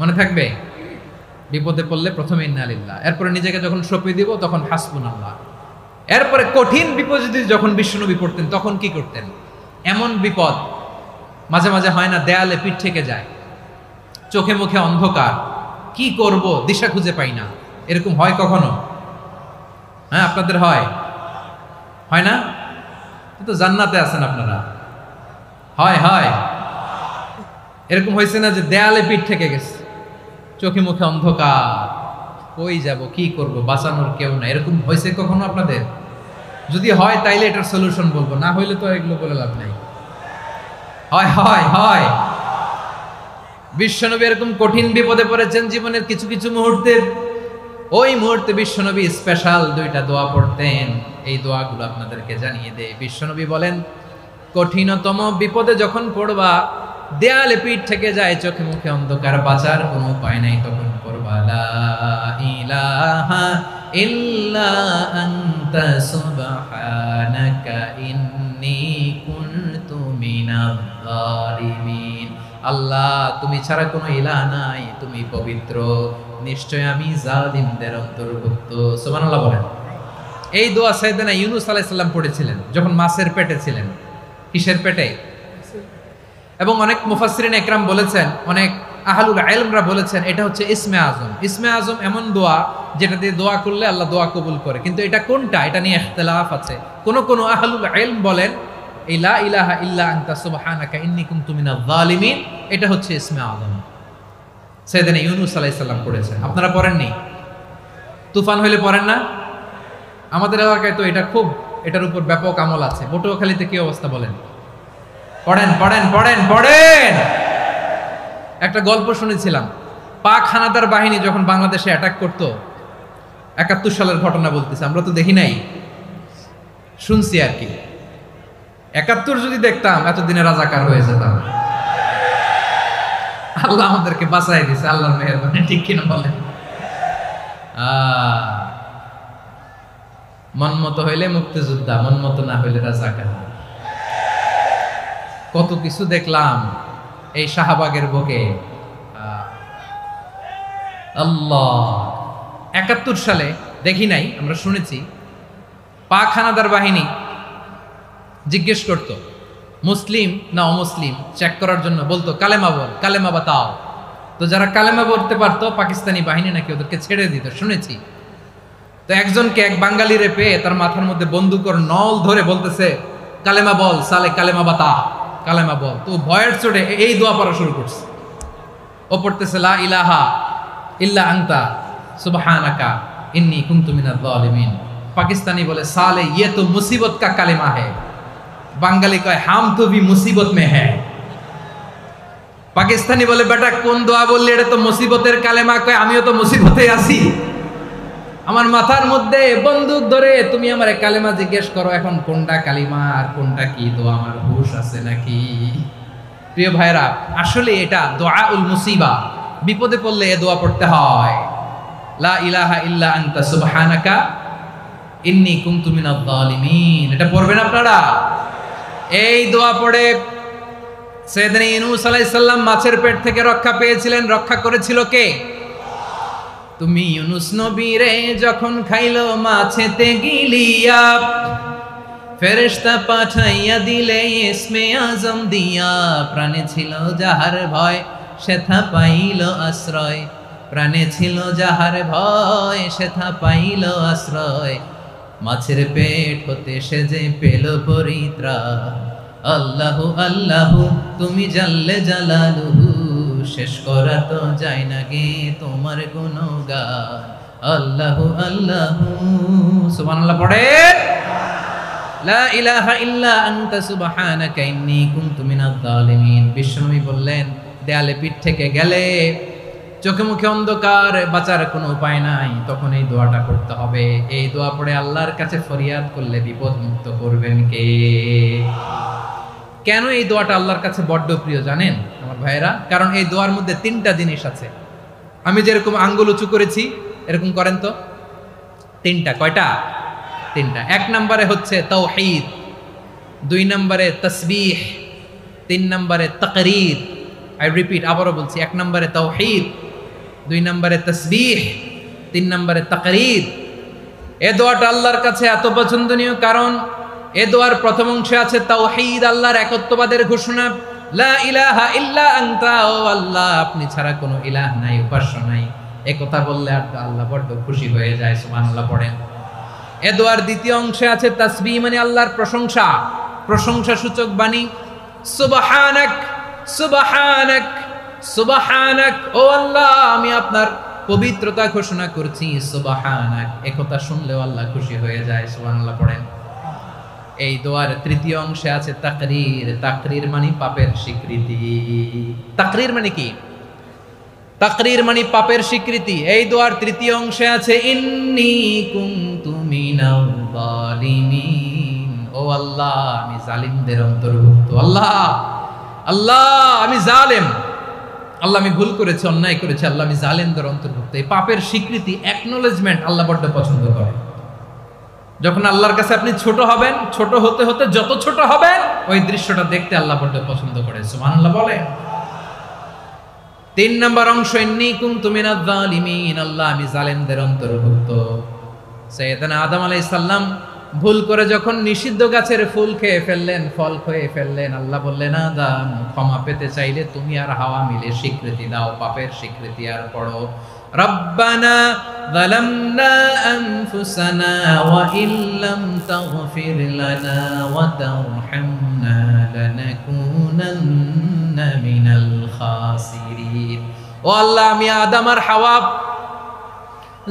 মনে থাকবে? বিপদে পড়লে প্রথমে ইন্না লিল্লাহ, এরপরে নিজেকে যখন সঁপে দিব তখন হাসবুনাল্লাহ। এরপরে কঠিন বিপদ যদি যখন বিশ্বনবী পড়তেন তখন কি করতেন? এমন বিপদ মাঝে মাঝে হয় না, দেয়ালে পিঠ থেকে যায়, চোখে মুখে অন্ধকার, কি করব দিশা খুঁজে পাই না, এরকম হয় কখনো? হ্যাঁ, আপনাদের হয়? হয় না? তো জান্নাতে আছেন আপনারা। হয় হয়, এরকম হয়েছে না যে দেয়ালে পিঠ থেকে গেছে, চোখে মুখে অন্ধকার, কই যাব, কি করব, বাঁচানোর কেউ না, এরকম হয়েছে কখনো আপনাদের? যদি হয় তাইলে এটার সলিউশন বলবো, না হইলে তো এগুলো বলে লাভ নাই। হয় হয় হয়। বিশ্বনবী এরকম কঠিন বিপদে পড়েছেন জীবনের কিছু কিছু মুহূর্তে। ওই মুহূর্তে বিশ্বনবী স্পেশাল দুইটা দোয়া পড়তেন। এই দোয়াগুলো আপনাদেরকে জানিয়ে দেয়। বিশ্বনবী বলেন, কঠিনতম বিপদে যখন পড়বা, দেয়ালে পিঠ থেকে যায়, চোখে মুখে অন্ধকার, বাঁচার কোনো উপায় নাই, তখন পড়বা লা ইলাহা ইল্লা আনতা সুবহানাকা ইন্নী কুনতু মিনাজ জালিমিন। আল্লাহ, তুমি ছাড়া কোনো ইলাহ নাই, তুমি পবিত্র, নিশ্চয় আমি জালিমদের অন্তর্ভুক্ত। সুবহানাল্লাহ বলেন। এই দোয়া সাইয়েদনা ইউনূস আলাইহিস সালাম পড়েছিলেন যখন মাছের পেটে ছিলেন। কিসের পেটে? এবং অনেক মুফাসসিরিন একরাম বলেছেন, অনেক আহলুল ইলমরা বলেছেন এটা হচ্ছে ইসমে আজম। ইসমে আজম এমন দোয়া যেটা দিয়ে দোয়া করলে আল্লাহ দোয়া কবুল করে, কিন্তু এটা কোনটা এটা নিয়ে ইখতিলাফ আছে। কোন আহলুল ইলম বলেন এই লা ইলাহা ইল্লা আনতা সুবহানাকা ইন্নী কুনতু মিনাজ জালিমিন এটা হচ্ছে ইসমে আজম। সাইয়েদনা ইউনূস আলাইহিস সালাম পড়েছেন, আপনারা পড়েননি? তুফান হইলে পড়েন না? আমাদের এলাকায় তো এটা খুব, এটার উপর ব্যাপক আমল আছে। পটুয়াখালীতে কি অবস্থা বলেন? পড়েন পড়েন পড়েন পড়েন। একটা গল্প শুনেছিলাম, পাক হানাদার বাহিনী যখন বাংলাদেশে অ্যাটাক করতো, ৭১ সালের ঘটনা বলতেছে, আমরা তো দেখি নাই, শুনছি আর কি। ৭১ যদি দেখতাম এতদিনে রাজাকার হয়ে যেতাম। আল্লাহ আমাদেরকে বাঁচাই দিছে, আল্লাহর মেহেরবানি, ঠিক কিনা বলেন? মন মতো হইলে মুক্তিযোদ্ধা, মন মতো না হইলে রাজাকার। কত কিছু দেখলাম এই শাহবাগের বুকে। আল্লাহ, ৭১ সালে দেখি নাই, আমরা শুনেছি পাক হানাদার বাহিনী জিজ্ঞেস করত মুসলিম না অমুসলিম চেক করার জন্য, বলতো কালেমা বল, কালেমা বাতাও। তো যারা কালেমা বলতে পারতো পাকিস্তানি বাহিনী নাকি ওদেরকে ছেড়ে দিত, শুনেছি। তো একজনকে, এক বাঙালিরে পেয়ে তার মাথার মধ্যে বন্দুকর নল ধরে বলতেছে কালেমা বল সালে, কালেমা বাতা, কালেমা বল। তো ভয়ের চোটে এই দোয়া পড়া শুরু করছে। ও পড়তেছে লা ইলাহা ইল্লা আনতা সুবহানাকা ইন্নী কুনতু মিনাজ জালিমিন। পাকিস্তানি বলে সালে ইয়ে তো মুসিবত কা কালেমা है। বাঙালি কয় হাম তো ভি মুসিবত মে है। পাকিস্তানি বলে বেটা কোন দোয়া বললি, এটা তো মুসিবতের কালেমা। কয় আমিও তো মুসিবতে আছি, আমার মাথার মধ্যে বন্দুক ধরে তুমি আমার কালেমা জিজ্ঞেস করো, এখন কোনটা কালিমা আর কোনটা কি দোয়া, আমার হুঁশ আছে নাকি? প্রিয় ভাইরা, আসলে এটা দুআউল মুসিবা, বিপদে পড়লে এ দোয়া পড়তে হয়। লা ইলাহা ইল্লা আনতা সুবহানাকা ইন্নী কুনতু মিনাজ জালিমিন, এটা পড়বেন আপনারা। এই দোয়া পড়ে সাইয়েদনা ইউনূস আলাইহিস সালাম মাছের পেট থেকে রক্ষা পেয়েছিলেন। রক্ষা করেছিল কে? তুমি ইউনূস নবীরে যখন খাইলো মাছেতে গিলিয়া, ফেরেশতা পাঠাইয়া দিলে ইসমে আজম দিয়া। প্রাণে ছিল যাহার ভয় সেথা পাইল আশ্রয়, প্রাণে ছিল যাহার ভয় সেথা পাইল আশ্রয়। মাছের পেট হতে সে যে পেল পরিত্রাণ। আল্লাহু আল্লাহু তুমি জাল্লে জালালুহু, শেষ করা তো যায় না গে তোমার গুণগান। আল্লাহু আল্লাহু, সুবহানাল্লাহ পড়েন। লা ইলাহা ইল্লা আনতা সুবহানাকা ইন্নী কুনতু মিনাজ জালিমিন। বিশ্বনবী বললেন দেয়ালে পিঠ থেকে গেলে, চোখে মুখে অন্ধকার, বাঁচার কোনো উপায় নাই, তখন এই দোয়াটা করতে হবে। এই দোয়া পড়ে আল্লাহর কাছে ফরিয়াদ করলে বিপদ মুক্ত করবেন কে? কেন এই দোয়াটা আল্লাহর কাছে বড্ড প্রিয় জানেন আমার ভাইয়েরা? কারণ এই দোয়ার মধ্যে 3টা জিনিস আছে। আমি যেরকম আঙ্গুল উঁচু করেছি এরকম করেন তো। 3টা, কয়টা? 3টা। 1 নম্বরে হচ্ছে তাওহীদ, 2 নম্বরে তাসবিহ, 3 নম্বরে তাকরীর। আই রিপিট, আবারও বলছি, 1 নম্বরে তাওহীদ, 2 নম্বরে তাসবিহ, 3 নম্বরে তাকরীর। এই দোয়াটা আল্লাহর কাছে এত পছন্দনীয় কারণ এ দোয়ার প্রথম অংশে আছে তাওহীদ, আল্লাহর একত্ববাদের ঘোষণা। লা ইলাহা ইল্লা আনতা, ও আল্লাহ আপনি ছাড়া কোনো ইলাহ নাই, উপাস্য নাই। এই কথা বললে আর আল্লাহ বড় খুশি হয়ে যায়, সুবহানাল্লাহ পড়েন। এ দোয়ার দ্বিতীয় অংশে আছে তাসবিহ, মানে আল্লাহর প্রশংসা, প্রশংসা সূচক বাণী। সুবহানাক সুবহানাক সুবহানাক, ও আল্লাহ আমি আপনার পবিত্রতা ঘোষণা করছি, সুবহানাক। এই কথা শুনলেও আল্লাহ খুশি হয়ে যায়, সুবহানাল্লাহ পড়েন। এই দোয়ার তৃতীয় অংশে আছে তাকরীর, তাকরীর মানে পাপের স্বীকৃতি। তাকরীর মানে কি? তাকরীর মানে পাপের স্বীকৃতি। এই দোয়ার তৃতীয় অংশে আছে ইন্নী কুনতু মিনাল জালিমিন, ও আল্লাহ আমি জালিমদের অন্তর্ভুক্ত। আল্লাহ আল্লাহ আমি জালেম, আল্লাহ আমি ভুল করেছি, অন্যায় করেছি, আল্লাহ আমি জালেমদের অন্তর্ভুক্ত। এই পাপের স্বীকৃতি, অ্যাকনোলেজমেন্ট আল্লাহ বড্ড পছন্দ করে। যখন আল্লাহর কাছে আপনি ছোট হবেন, ছোট হতে হতে যত ছোট হবেন ওই দৃশ্যটা দেখতে আল্লাহ বড্ড পছন্দ করে, সুবহানাল্লাহ বলে। 3 নম্বর অংশ ইন্নী কুনতু মিনাজ জালিমিন, আল্লাহ আমি জালেমদের অন্তর্ভুক্ত। সাইয়েদনা আদম আলাইহিস সালাম ভুল করে যখন নিষিদ্ধ গাছের ফুল খেয়ে ফেললেন, ফল খেয়ে ফেললেন, আল্লাহ বললেন আদম ক্ষমা পেতে চাইলে তুমি আর হাওয়া মিলে স্বীকৃতি দাও, পাপের স্বীকৃতি আর পড়ো রব্বানা যালামনা আনফুসানা ওয়া ইল্লাম তাগফির লানা ওয়া তারহামনা লানাকুনান্না মিনাল খাসিরিন। ও আল্লাহ, আমি আদম আর হাওয়া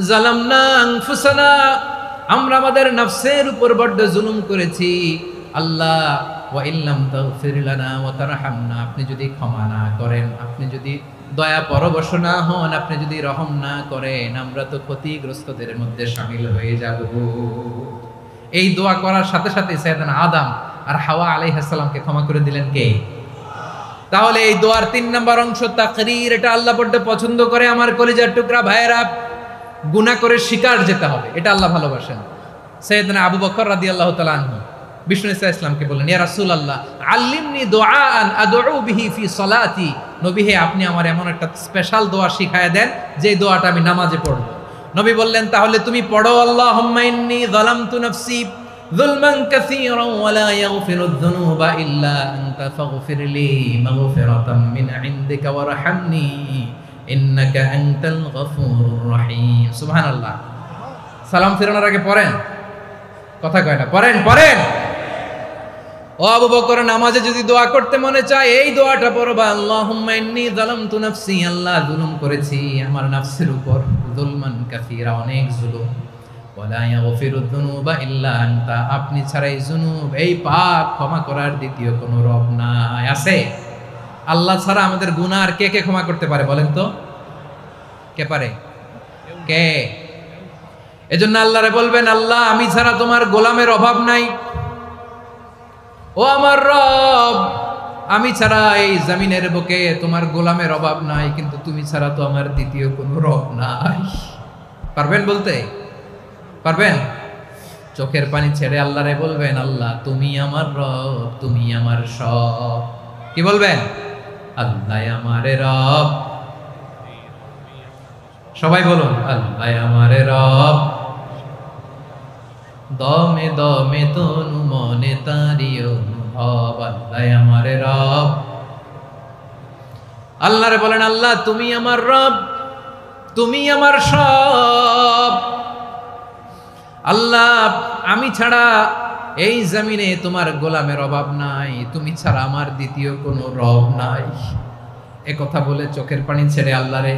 যালামনা আনফুসানা, আমরা আমাদের নফসের উপর বড় জুলুম করেছি আল্লাহ, ওয়া ইল্লাম তাগফির লানা ওয়া তারহামনা, আপনি যদি ক্ষমা না করেন, আপনি যদি দয়া পরবশ না হন, আপনি যদি রহম না করেন, আমরা তো ক্ষতিগ্রস্তদের মধ্যে শামিল হয়ে যাব। এই দোয়া করার সাথে সাথে সাইয়েদনা আদম আর হাওয়া আলাইহিস সালামকে ক্ষমা করে দিলেন কে? তাহলে এই দোয়ার 3 নম্বর অংশ তাকরীর, এটা আল্লাহ বড় পছন্দ করে। আমার কলিজার টুকরা ভাইয়েরা, গুনাহ করে শিকার যেতে হবে, এটা আল্লাহ ভালোবাসেন। সাইয়েদনা আবু বকর রাদিয়াল্লাহু তাআলা আনহু বিষ্ণু ইসলামকে বললেন, ইয়া রাসূলুল্লাহ আল্লিমনি দুআআন আদউ বিহি ফি সালাতি, নবী হে আপনি আমার এমন একটা স্পেশাল দোয়া শিখায়া দেন যে দোয়াটা আমি নামাজে পড়ব। নবী বললেন, তাহলে তুমি পড়ো আল্লাহুম্মা ইন্নী যালামতু নাফসি যুলমান কাসীরান ওয়া লা ইয়াগফিরুয যুনুবা ইল্লা আনতা ফাগফিরলি মাগফিরাতাম মিন ইনদিকা ওয়ারহামনি ইন্নাকা আনতাল গফুরুর রহিম। সুবহানাল্লাহ। সালাম ফেরানোর আগে পড়েন, কথা কয় না, পড়েন। ও আবু বকর, নামাজে যদি দোয়া করতে মনে চায় এই দোয়াটা পড়বা, আল্লাহুম্মা ইন্নী যালামতু নাফসি, আল্লাহ জুলুম করেছি আমার নফসের উপর, যুলমান কাসীরা, অনেক জুলুম, ওয়া লা ইয়াগফিরুয যুনুবা ইল্লা আনতা, আপনি ছাড়া এই জুনুব, এই পাপ ক্ষমা করার দ্বিতীয় কোনো রব নাই। আছে? আল্লাহ ছাড়া আমাদের গুনাহ আর কে কে ক্ষমা করতে পারে বলেন তো? কে পারে? কে? এজন্য আল্লাহরে বলবেন, আল্লাহ আমি ছাড়া তোমার গোলামের অভাব নাই, ও আমার রব আমি ছাড়া এই জমিনের বুকে তোমার গোলামের অভাব নাই, কিন্তু তুমি ছাড়া তো আমার দ্বিতীয় কোনো রব নাই। পারবেন বলতে? পারবেন? চোখের পানি ছেড়ে আল্লাহরে বলবেন, আল্লাহ তুমি আমার রব, তুমি আমার সব। কি বলবেন? আল্লাহ আমারে রব। সবাই বলুন, আল্লাহ আমারে রব, দমে দমে তনু মনে তারি অনুভব, আল্লাহ আমারে রব। আল্লাহরে বলেন, আল্লাহ তুমি আমার রব, তুমি আমার সব। আল্লাহ আমি ছাড়া এই জমিনে তোমার গোলামের অভাব নাই, তুমি ছাড়া আমার দ্বিতীয় কোনো রব নাই। এ কথা বলে চোখের পানি ছেড়ে আল্লাহরে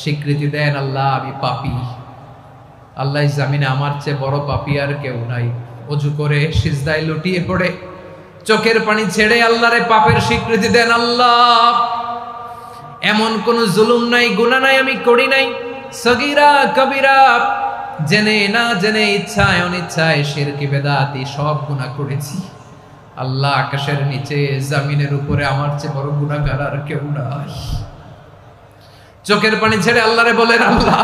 স্বীকৃতি দেন, আল্লাহ আমি পাপী, আল্লাহ জামিনে আমার চেয়ে বড় পাপী আর কেউ নাই। ওযু করে সিজদায় লুটিয়ে পড়ে চোখের পানি ছেড়ে আল্লাহরে পাপের স্বীকৃতি দেন, আল্লাহ এমন কোন জুলুম নাই, গুনাহ নাই আমি করি নাই, সগীরা কবিরা, জেনে না জেনে, ইচ্ছায় অনিচ্ছায়, শিরকি বেদাতি সব গুনাহ করেছি। আল্লাহ আকাশের নিচে জমিনের উপরে আমার চেয়ে বড় গুনাহগার আর কেউ নাই। চোখের পানি ছেড়ে আল্লাহরে বলেন, আল্লাহ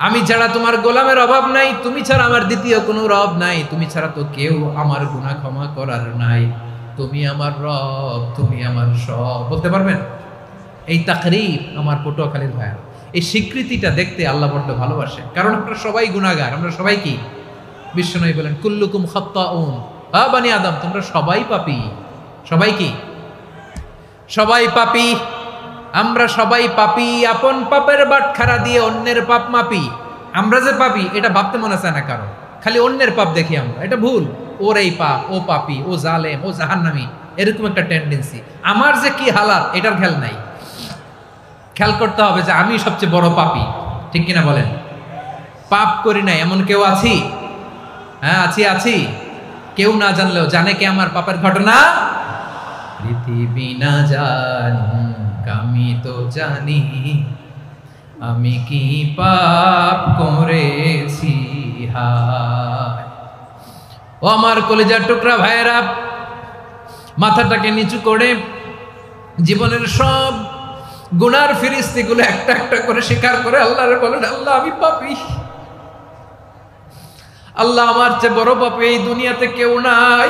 আমি ছাড়া তোমার গোলামের অভাব নাই, তুমি ছাড়া আমার দ্বিতীয় কোনো রব নাই, তুমি ছাড়া তো কেউ আমার গুনাহ ক্ষমা করার নাই, তুমি আমার রব, তুমি আমার সব। বলতে পারবেন? এই তাকরীর আমার পটুয়াখালীর ভাইয়া, এই স্বীকৃতিটা দেখতে আল্লাহ বড্ড ভালোবাসে, কারণ আমরা সবাই গুনাহগার, আমরা সবাই কি? বিশ্বনবী বলেন, কুল্লুকুম খাত্তাউন, আ বানি আদম তোমরা সবাই পাপী। সবাই কি? সবাই পাপী। আমরা সবাই পাপী, আপন পাপের বাটখারা দিয়ে অন্যের পাপ মাপি। আমরা যে পাপী এটা ভাবতে মনে চায় না কারণ, খালি অন্যের পাপ দেখি আমরা, এটা ভুল। ওর এই পাপ, ও পাপী, ও জালেম, ও জাহান্নামী, এরকম একটা টেন্ডেন্সি। আমার যে কি হালাত এটার খেয়াল নাই। খেয়াল করতে হবে যে আমি সবচেয়ে বড় পাপী, ঠিক কিনা বলেন? পাপ করি নাই এমন কেউ আছি? হ্যাঁ আছি। কেউ না জানলেও জানে কে আমার পাপের ঘটনা? পৃথিবী না জানুক আমি তো জানি, আমি কি পাপ করেছি হায়। ও আমার কলিজার টুকরা ভাইয়েরা, মাথাটাকে নিচু করে জীবনের সব গুনার ফিরিস্তিগুলো একটা একটা করে স্বীকার করে আল্লাহরে বলেন, আল্লাহ আমি পাপী, আল্লাহ আমার চেয়ে বড় পাপী এই দুনিয়াতে কেউ নাই,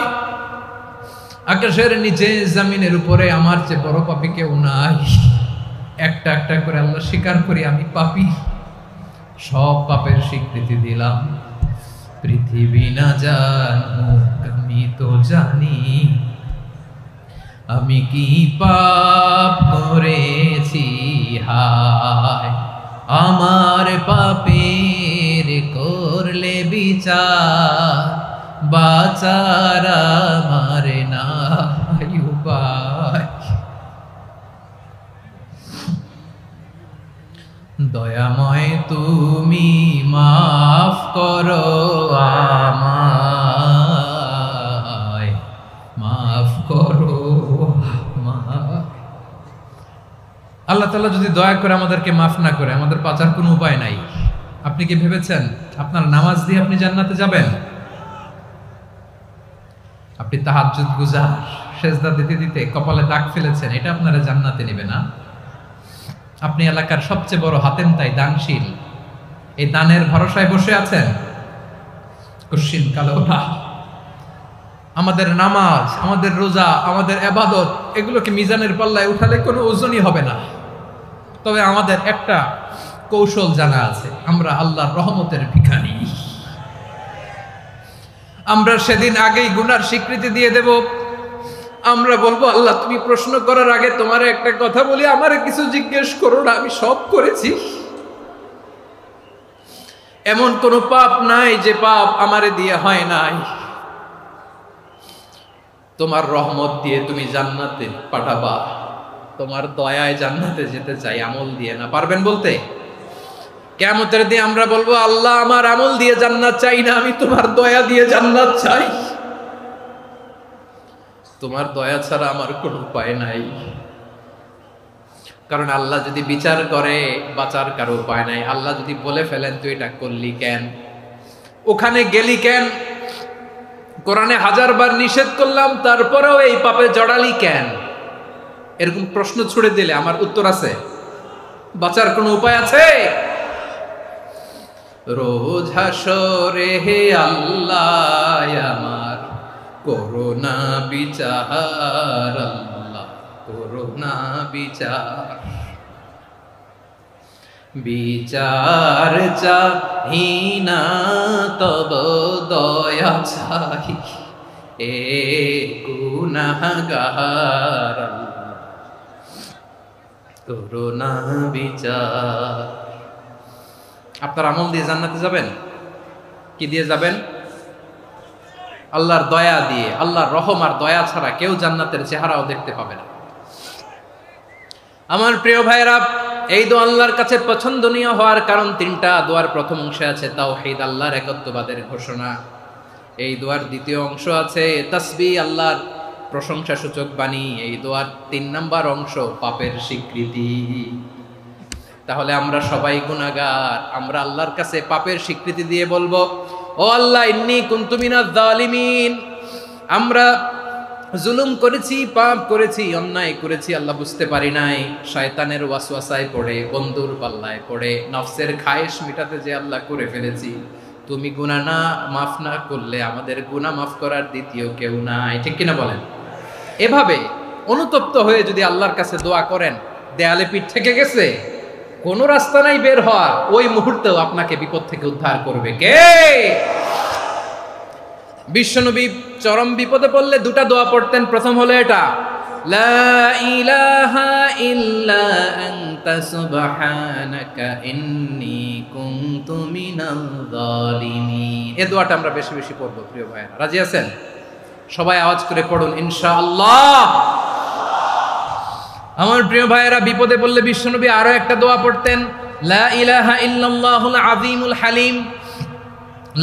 আকাশের নিচে জমিনের উপরে আমার চেয়ে বড় পাপী কেউ নাই। একটা একটা করে আল্লাহ স্বীকার করি আমি পাপী, সব পাপের স্বীকৃতি দিলাম। পৃথিবী না জানুক আমি তো জানি, আমি কি পাপ করেছি হায়। আমার পাপের করলে বিচার, বাঁচার আমার নাই উপায়। দয়াময় তুমি মাফ করো আমায়, মাফ করো আমায়। আল্লাহ তাআলা যদি দয়া করে আমাদেরকে মাফ না করে, আমাদের বাঁচার কোনো উপায় নাই। আপনি কি ভেবেছেন আপনার নামাজ দিয়ে আপনি জান্নাতে যাবেন? আপনি তাহাজ্জুদ গুজার, সেজদা দিতে দিতে কপালে দাগ ফেলেছেন, এটা আপনারা জান্নাতে নেবে না। আপনি এলাকার সবচেয়ে বড় হাতেম তাই দানশীল, এই দানের ভরসায় বসে আছেন, কশিন কালো না। আমাদের নামাজ, আমাদের রোজা, আমাদের ইবাদত, এগুলোকে মিজানের পাল্লায় উঠালে কোনো ওজনই হবে না। তবে আমাদের একটা কৌশল জানা আছে, আমরা আল্লাহর রহমতের ভিখারি। আমরা সেদিন আগেই গুনার স্বীকৃতি দিয়ে দেব। আমরা বলবো, আল্লাহ তুমি প্রশ্ন করার আগে তোমার একটা কথা বলি, আমারে কিছু জিজ্ঞেস করো না, আমি সব করেছি। এমন কোন পাপ নাই যে পাপ আমারে দিয়ে হয় নাই। তোমার রহমত দিয়ে তুমি জান্নাতে পাঠাবা, তোমার দয়ায় জান্নাতে যেতে চাই, আমল দিয়ে না। পারবেন বলতে? কিয়ামতের দিন আমরা বলবো, আল্লাহ আমার আমল দিয়ে জান্নাত চাই না, আমি তোমার দয়া দিয়ে জান্নাত চাই। তোমার দয়া ছাড়া আমার কোনো উপায় নাই। কারণ আল্লাহ যদি বিচার করে, বাঁচার কারো উপায় নাই। আল্লাহ যদি বলে ফেলেন তুই এটা করলি কেন, ওখানে গেলি কেন, কোরআনে 1000 বার নিষেধ করলাম তারপরেও এই পাপে জড়ালি কেন, এরকম প্রশ্ন ছুড়ে দিলে আমার উত্তর আছে? বাঁচার কোনো উপায় আছে? রোজ হাসরে হে আল্লাহ আমার করোনা বিচার, আল্লাহ করোনা বিচার। বিচার চাহি না তব দয়া চাহি, এ গুনাহগার করোনা বিচার। আপনার আমল দিয়ে জান্নাতে যাবেন? কি দিয়ে যাবেন? আল্লাহর দয়া দিয়ে। আল্লাহর রহম আর দয়া ছাড়া কেউ জান্নাতের চেহারাও দেখতে পাবে না। আমার প্রিয় ভাইরা, এই দোয়া আল্লাহর কাছে পছন্দনীয় হওয়ার কারণ 3টা। দোয়ার প্রথম অংশে আছে তাওহীদ, আল্লাহর একত্ববাদের ঘোষণা। এই দোয়ার দ্বিতীয় অংশ আছে তাসবিহ, আল্লাহর প্রশংসা সূচক বাণী। এই দোয়ার 3 নাম্বার অংশ পাপের স্বীকৃতি। তাহলে আমরা সবাই গুনাহগার। আমরা আল্লাহর কাছে পাপের স্বীকৃতি দিয়ে বলবো, ও আল্লাহ ইন্নী কুনতু মিনাজ জালিমিন, আমরা জুলুম করেছি, পাপ করেছি, অন্যায় করেছি, আল্লাহ বুঝতে পারি নাই। শয়তানের ওয়াসওয়াসায় পড়ে, বন্ধুর পাল্লায় পড়ে, নফসের খায়েশ মিটাতে যে আল্লাহ করে ফেলেছি। তুমি গুনাহ না মাফ না করলে আমাদের গুনাহ মাফ করার দ্বিতীয় কেউ নাই। ঠিক কিনা বলেন? এভাবে অনুতপ্ত হয়ে যদি আল্লাহর কাছে দোয়া করেন, দেয়ালে পিঠ থেকে গেছে, কোনো রাস্তা নাই বের হওয়ার, ওই মুহূর্তেও আপনাকে বিপদ থেকে উদ্ধার করবে কে? বিশ্বনবী চরম বিপদে পড়লে 2টা দোয়া পড়তেন। প্রথম হলো এটা, লা ইলাহা ইল্লা আনতা সুবহানাকা ইন্নী কুনতু মিনাল জালিমিন। এই দোয়াটা আমরা বেশি বেশি পড়ব প্রিয় ভাইরা। রাজি আছেন? সবাই আওয়াজ করে পড়ুন ইনশাআল্লাহ। আমার প্রিয় ভাইয়েরা, বিপদে পড়লে বিশ্বনবী আরো একটা দোয়া পড়তেন, লা ইলাহা ইল্লাল্লাহুল আযীমুল হালিম,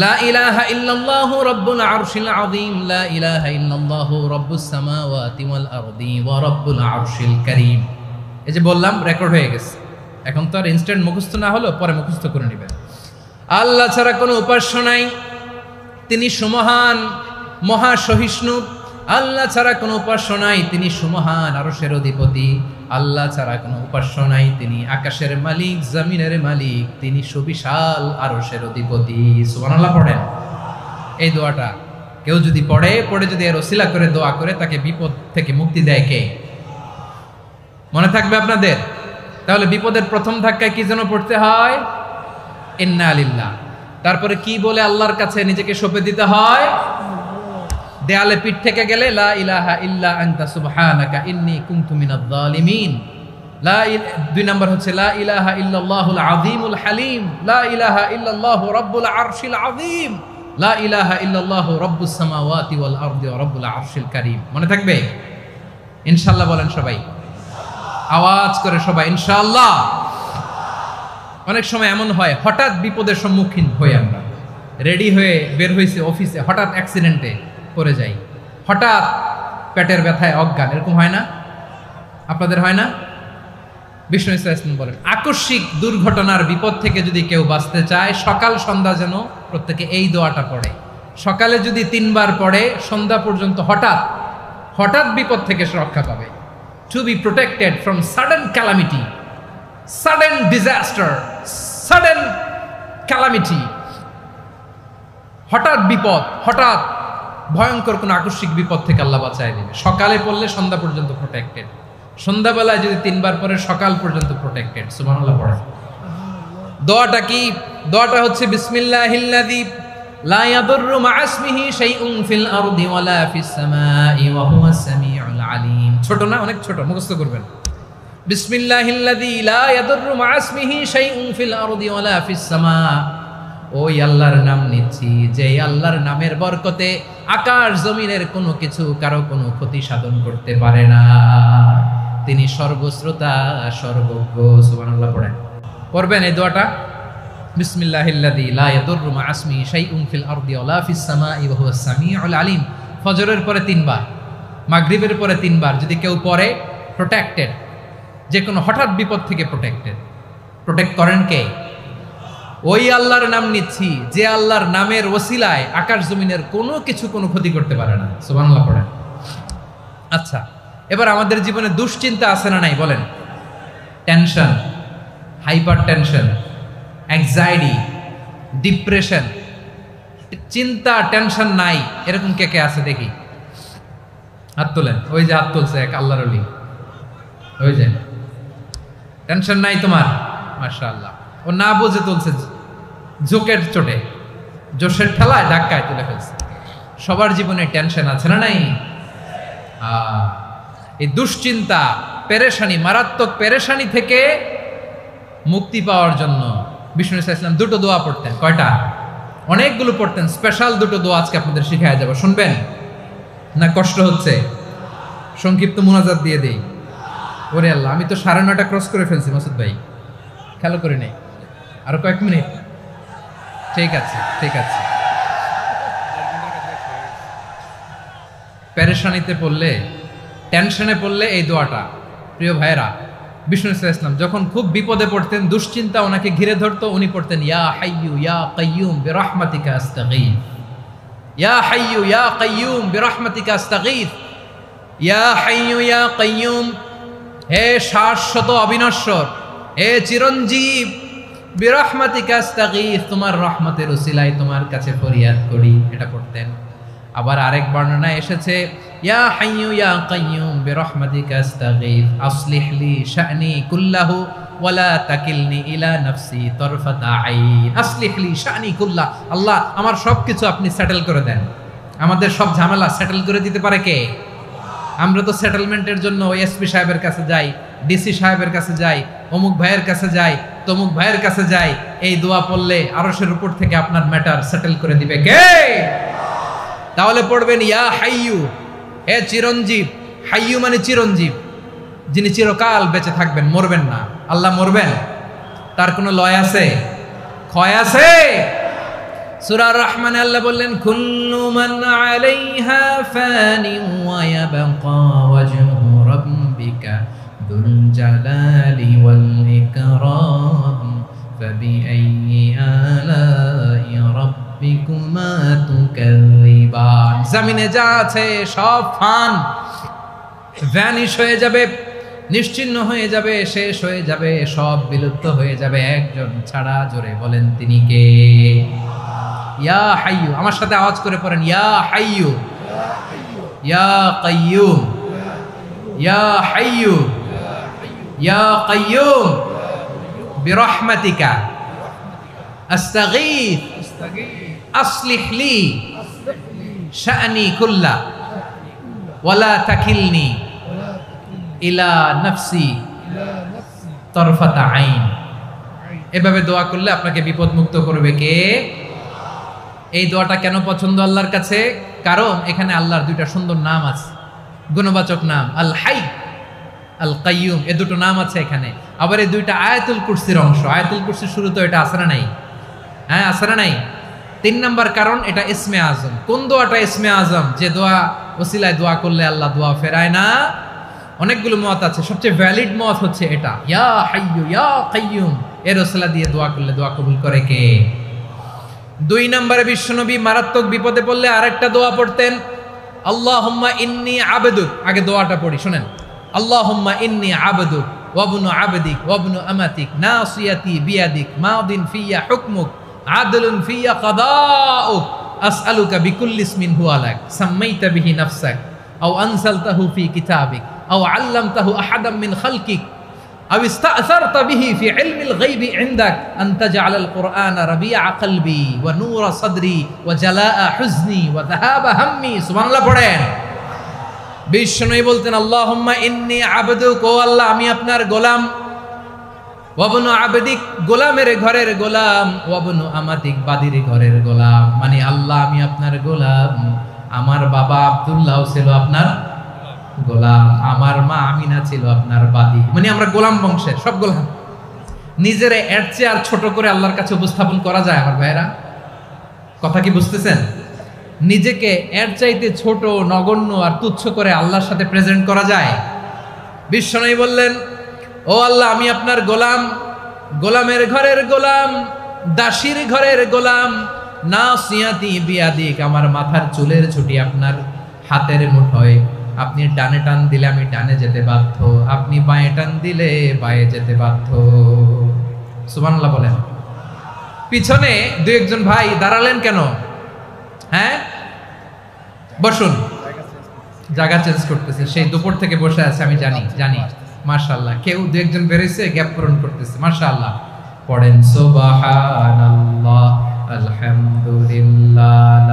লা ইলাহা ইল্লাল্লাহু রাব্বুল আরশিল আযীম, লা ইলাহা ইল্লাল্লাহু রাব্বুস সামাওয়াতি ওয়াল আরদি ওয়া রাব্বুল আরশিল কারীম। এই যে বললাম, রেকর্ড হয়ে গেছে। এখন তো আর ইনস্ট্যান্ট মুখস্থ না হলো, পরে মুখস্থ করে নেবেন। আল্লাহ ছাড়া কোনো উপাস্য নাই, তিনি সুমহান, মহা সহিষ্ণু। আল্লাহ ছাড়া কোনো উপাস্য নাই, তিনি সুমহান, আরশের অধিপতি। আল্লাহ ছাড়া কোনো উপাস্য নাই, তিনি আকাশের মালিক, জমিনের মালিক, তিনি সুবিশাল আরশের অধিপতি। সুবহানাল্লাহ পড়েন। এই দোয়াটা কেউ যদি পড়ে যদি এর ওসিলা করে দোয়া করে, তাকে বিপদ থেকে মুক্তি দেয় কে? মনে থাকবে আপনাদের? তাহলে বিপদের প্রথম ধাক্কায় কি যেন পড়তে হয়? ইন্না লিল্লাহ। তারপরে কি বলে আল্লাহর কাছে নিজেকে সঁপে দিতে হয়? দেয়ালে পিঠ থেকে গেলে লা ইলাহা ইল্লা আনতা সুবহানাকা ইন্নী কুনতু মিনাজ জালিমিন। দুই নম্বর হচ্ছে লা ইলাহা ইল্লাল্লাহুল আযীমুল হালিম, লা ইলাহা ইল্লাল্লাহু রাব্বুল আরশিল আযীম, লা ইলাহা ইল্লাল্লাহু রাব্বুস সামাওয়াতি ওয়াল আরদি ওয়া রাব্বুল আরশিল কারীম। মনে থাকবে? ইনশাআল্লাহ বলেন সবাই, আওয়াজ করে সবাই ইনশাআল্লাহ। অনেক সময় এমন হয় হঠাৎ বিপদের সম্মুখীন হই আমরা, রেডি হয়ে বের হয়েছে অফিসে, হঠাৎ অ্যাক্সিডেন্টে পড়ে যাই, হঠাৎ পেটের ব্যথায় অজ্ঞান, এরকম হয় না? আপনাদের হয় না? বিষ্ণু ইসলাম বলেন আকস্মিক দুর্ঘটনার বিপদ থেকে যদি কেউ বাঁচতে চায় সকাল সন্ধ্যা যেন প্রত্যেকে এই দোয়াটা পড়ে। সকালে যদি 3 বার পড়ে সন্ধ্যা পর্যন্ত হঠাৎ বিপদ থেকে সে রক্ষা পাবে। To be protected from sudden calamity, sudden disaster, sudden calamity, হঠাৎ বিপদ, হঠাৎ ভয়ঙ্কর কোন আকস্মিক বিপদ থেকে আল্লাহ বাঁচায় দিবে। সকালে পড়লে সন্ধ্যা পর্যন্ত প্রোটেক্টেড, সন্ধ্যাবেলায় যদি 3 বার পরে সকাল পর্যন্ত প্রোটেক্টেড। সুবহানাল্লাহ পড়ে। দোয়াটা কি? দোয়াটা হচ্ছে বিসমিল্লাহিল্লাযী লা ইয়াদুররু মা ইসমিহি শাইউন ফিল আরদি ওয়ালা ফিস সামাই ওয়া হুয়াস সামিউল আলিম। ছোট না? অনেক ছোট, মুখস্থ করবেন। বিসমিল্লাহিল্লাযী লা ইয়াদুররু মা ইসমিহি শাইউন ফিল আরদি ওয়ালা ফিস সামা। ওই আল্লাহর নাম নিচ্ছি যে আল্লাহর নামের বরকতে আকাশ জমিনের কোনো কিছু কারো কোনো ক্ষতি সাধন করতে পারে না। তিনি সর্বশ্রোতা, সর্বজ্ঞ। সুবহানাল্লাহ পড়েন। পড়বেন এই দোয়াটা, বিসমিল্লাহিল্লাযী লা ইয়াদুররু মা ইসমিহি শাইউন ফিল আরদি ওয়ালা ফিস সামাই ওয়া হুয়াস সামিউল আলিম। ফজরের পরে 3 বার, মাগরিবের পরে 3 বার যদি কেউ পড়ে প্রোটেক্টেড, যে কোনো হঠাৎ বিপদ থেকে প্রোটেক্টেড। প্রোটেক্ট করেন কে? ওই আল্লাহর নাম নিচ্ছি যে আল্লাহর নামের ওসিলায় আকাশ জমিনের কোনো কিছু কোনো ক্ষতি করতে পারে না। সুবহানাল্লাহ পড়েন। আচ্ছা, এবার আমাদের জীবনে দুশ্চিন্তা আছে না নাই বলেন? Tension, hyper tension, anxiety, depression, চিন্তা টেনশন নাই এরকম কে কে আছে দেখি? হাত তোলেন। ওই যে হাত তুলছে এক আল্লাহর ওলি, ওই যে টেনশন নাই তোমার, মাশাআল্লাহ। ও না বুঝে তুলছে, জোকের চোটে, জোশের ঠেলায় ধাক্কায় তুলে ফেলছে। সবার জীবনে টেনশন আছে না নাই? এই দুশ্চিন্তা, পেরেশানি, মারাত্মক পেরেশানি থেকে মুক্তি পাওয়ার জন্য বিষ্ণু ইসলাম 2টো দোয়া পড়তেন। কয়টা? অনেকগুলো পড়তেন। স্পেশাল 2টো দোয়া আজকে আপনাদের শিখায়া যাব, শুনবেন না? কষ্ট হচ্ছে? সংক্ষিপ্ত মুনাজাত দিয়ে দেই। ওরে আল্লাহ, আমি তো 9:30 ক্রস করে ফেলছি মাসুদ ভাই, খেয়াল করে নেই। আরো কয়েক মিনিট? ঠিক আছে, ঠিক আছে। পেরেশানিতে পড়লে, টেনশনে পড়লে এই দোয়াটা, প্রিয় ভাইরা, বিষ্ণু ইসলাম যখন খুব বিপদে পড়তেন, দুশ্চিন্তা ওনাকে ঘিরে ধরতো, উনি পড়তেন ইয়া হাইয়ু ইয়া কাইয়ুম বিরহমাতিকা আস্তাগীথ, ইয়া হাইয়ু ইয়া কাইয়ুম বিরহমাতিকা আস্তাগীথ, ইয়া হাইয়ু ইয়া কাইয়ুম, হে শাশ্বত অবিনশ্বর, হে চিরঞ্জীব, বিরহমাতিকা আস্তাগীথ, তোমার রহমতের উসিলায় তোমার কাছে ফরিয়াদ করি। এটা পড়তেন। আবার আরেক বর্ণনায় এসেছে ইয়া হাইয়ু ইয়া কাইয়ুম বিরহমাতিকা আস্তাগীথ আসলিহ লি শা'নি কুল্লাহু ওয়ালা তাকিলনি ইলা নাফসি তরফাতা আইন। আসলিহ লি শা'নি কুল্লাহ, আল্লাহ আমার সবকিছু আপনি সেটেল করে দেন। আমাদের সব ঝামেলা সেটেল করে দিতে পারে কে? আমরা তো সেটেলমেন্টের জন্য এসপি সাহেবের কাছে যাই, ডিসি সাহেবের কাছে যাই, অমুক ভাইয়ের কাছে যাই, তমুক ভাইয়ের কাছে যাই। এই দোয়া পড়লে আরশের উপর থেকে আপনার ম্যাটার সেটেল করে দিবে কে? তাহলে পড়বেন ইয়া হাইয়ু, হে চিরঞ্জীব। হাইয়ু মানে চিরঞ্জীব, যিনি চিরকাল বেঁচে থাকবেন, মরবেন না। আল্লাহ মরবেন? তার কোনো লয় আছে? ক্ষয় আছে? সূরা রহমানে আল্লাহ বললেন কুল্লু মান আলাইহা ফানি ওয়া ইয়াবকা ওয়াজহু রাব্বিকা দুল জালালি ওয়াল ইকরাম ফাবিআইয়ি আলাই রাব্বিকুমা তুকাযিবান। জমিনে যা আছে সব ফান, ভ্যানিশ হয়ে যাবে, নিশ্চিহ্ন হয়ে যাবে, শেষ হয়ে যাবে, সব বিলুপ্ত হয়ে যাবে একজন ছাড়া। জোরে বলেন তিনি কে? ইয়া হাইয়ু। আমার সাথে আওয়াজ করে পড়েন ইয়া হাইয়ু ইয়া কাইয়ুম ইয়া হাইয়ু ইয়া কাইয়ুম বিরহমাতিকা আস্তাগীথ আসলিহ লি শা'নি কুল্লা ওয়ালা তাকিলনি ইলা নাফসি তরফাতা আইন। এভাবে দোয়া করলে আপনাকে বিপদ মুক্ত করবে কে? এই দোয়াটা কেন পছন্দ আল্লাহর কাছে? কারণ এখানে আল্লাহর দুইটা সুন্দর নাম আছে, গুণবাচক নাম, আল হাই, আল কাইয়ুম, এই দুটো নাম আছে এখানে। আবার এই দুইটা আয়াতুল কুরসির অংশ। আয়াতুল কুরসির শুরু তো এটা আছে না নাই? হ্যাঁ, আছে না নাই? 3 নাম্বার কারণ এটা ইসমে আজম। কোন দোয়াটা ইসমে আজম? যে দোয়া ওসিলায় দোয়া করলে আল্লাহ দোয়া ফেরায় না। অনেকগুলো মত আছে, সবচেয়ে ভ্যালিড মত হচ্ছে এটা, ইয়া হাইয়ু ইয়া কাইয়ুম, এর ওসিলা দিয়ে দোয়া করলে দোয়া কবুল করে কে? 2 নম্বরে বিশ্বনবী মারাত্মক বিপদে পড়লে আরেকটা দোয়া পড়তেন, আল্লাহুম্মা ইন্নী আবদুক। আগে দোয়াটা পড়ি, শুনেন। আল্লাহুম্মা ইন্নী আবদুক ওয়া ইবনু আবদিক ওয়া ইবনু আমাতিক নাসিয়াতি বিয়াদিক মাদিন ফিয়া হুকমুক আদলুন ফিয়া কাদাউক আসআলুকা বিকুল্লি ইসমিন হুয়া লাক সাম্মাইতা বিহি নাফসাক আও আনসালতাহু ফি কিতাবিক আও আল্লামতাহু আহাদাম মিন খালকিক আও ইস্তা'সারতা বিহি ফি ইলমিল গায়বি ইনদাক আন তাজআলাল কুরআনা রাবিআ কলবি ওয়া নূরা সাদরি ওয়া জালাআ হুজনি ওয়া যাহাবা হাম্মি। সুবহানাল্লাহ পড়েন। বিষ্ণুই বলতেন, আল্লাহুম্মা ইন্নী আবদুক, ও আল্লাহ আমি আপনার গোলাম, ওয়া ইবনু আবদিক, গোলামের ঘরের গোলাম, ওয়া ইবনু আমাতিক, বাদির ঘরের গোলাম। মানে আল্লাহ আমি আপনার গোলাম, আমার বাবা আব্দুল্লাহ ছিল আপনার গোলাম, আমার মা আমিনা ছিল আপনার বাদী। মানে আমরা গোলাম বংশের, সব গোলাম। নিজের এর চেয়ে আর ছোট করে আল্লাহর কাছে উপস্থাপন করা যায় আমার ভাইরা? কথা কি বুঝতেছেন? নিজেকে এর চাইতে ছোট, নগণ্য আর তুচ্ছ করে আল্লাহর সাথে প্রেজেন্ট করা যায়? বিশ্বনবী বললেন, ও আল্লাহ আমি আপনার গোলাম, গোলামের ঘরের গোলাম, দাসীর ঘরের গোলাম, নাসিয়াতি বিয়াদিক, আমার মাথার চুলের ছুটি আপনার হাতের মুঠোয়, আপনি ডানে টান দিলে আমি ডানে যেতে বাধ্য, আপনি বাঁয়ে টান দিলে বাঁয়ে যেতে বাধ্য। সুবহানাল্লাহ বলেন। পিছনে 2-1 ভাই দাঁড়ালেন কেন? হ্যাঁ, বসুন। জায়গা চেঞ্জ করতেছে, সেই দুপুর থেকে বসে আছে, আমি জানি। মাশাআল্লাহ, কেউ 2-1 বেরিয়েছে, গ্যাপ পূরণ করতেছে। মাশাআল্লাহ। পড়েন সুবহানাল্লাহ আলহামদুলিল্লাহ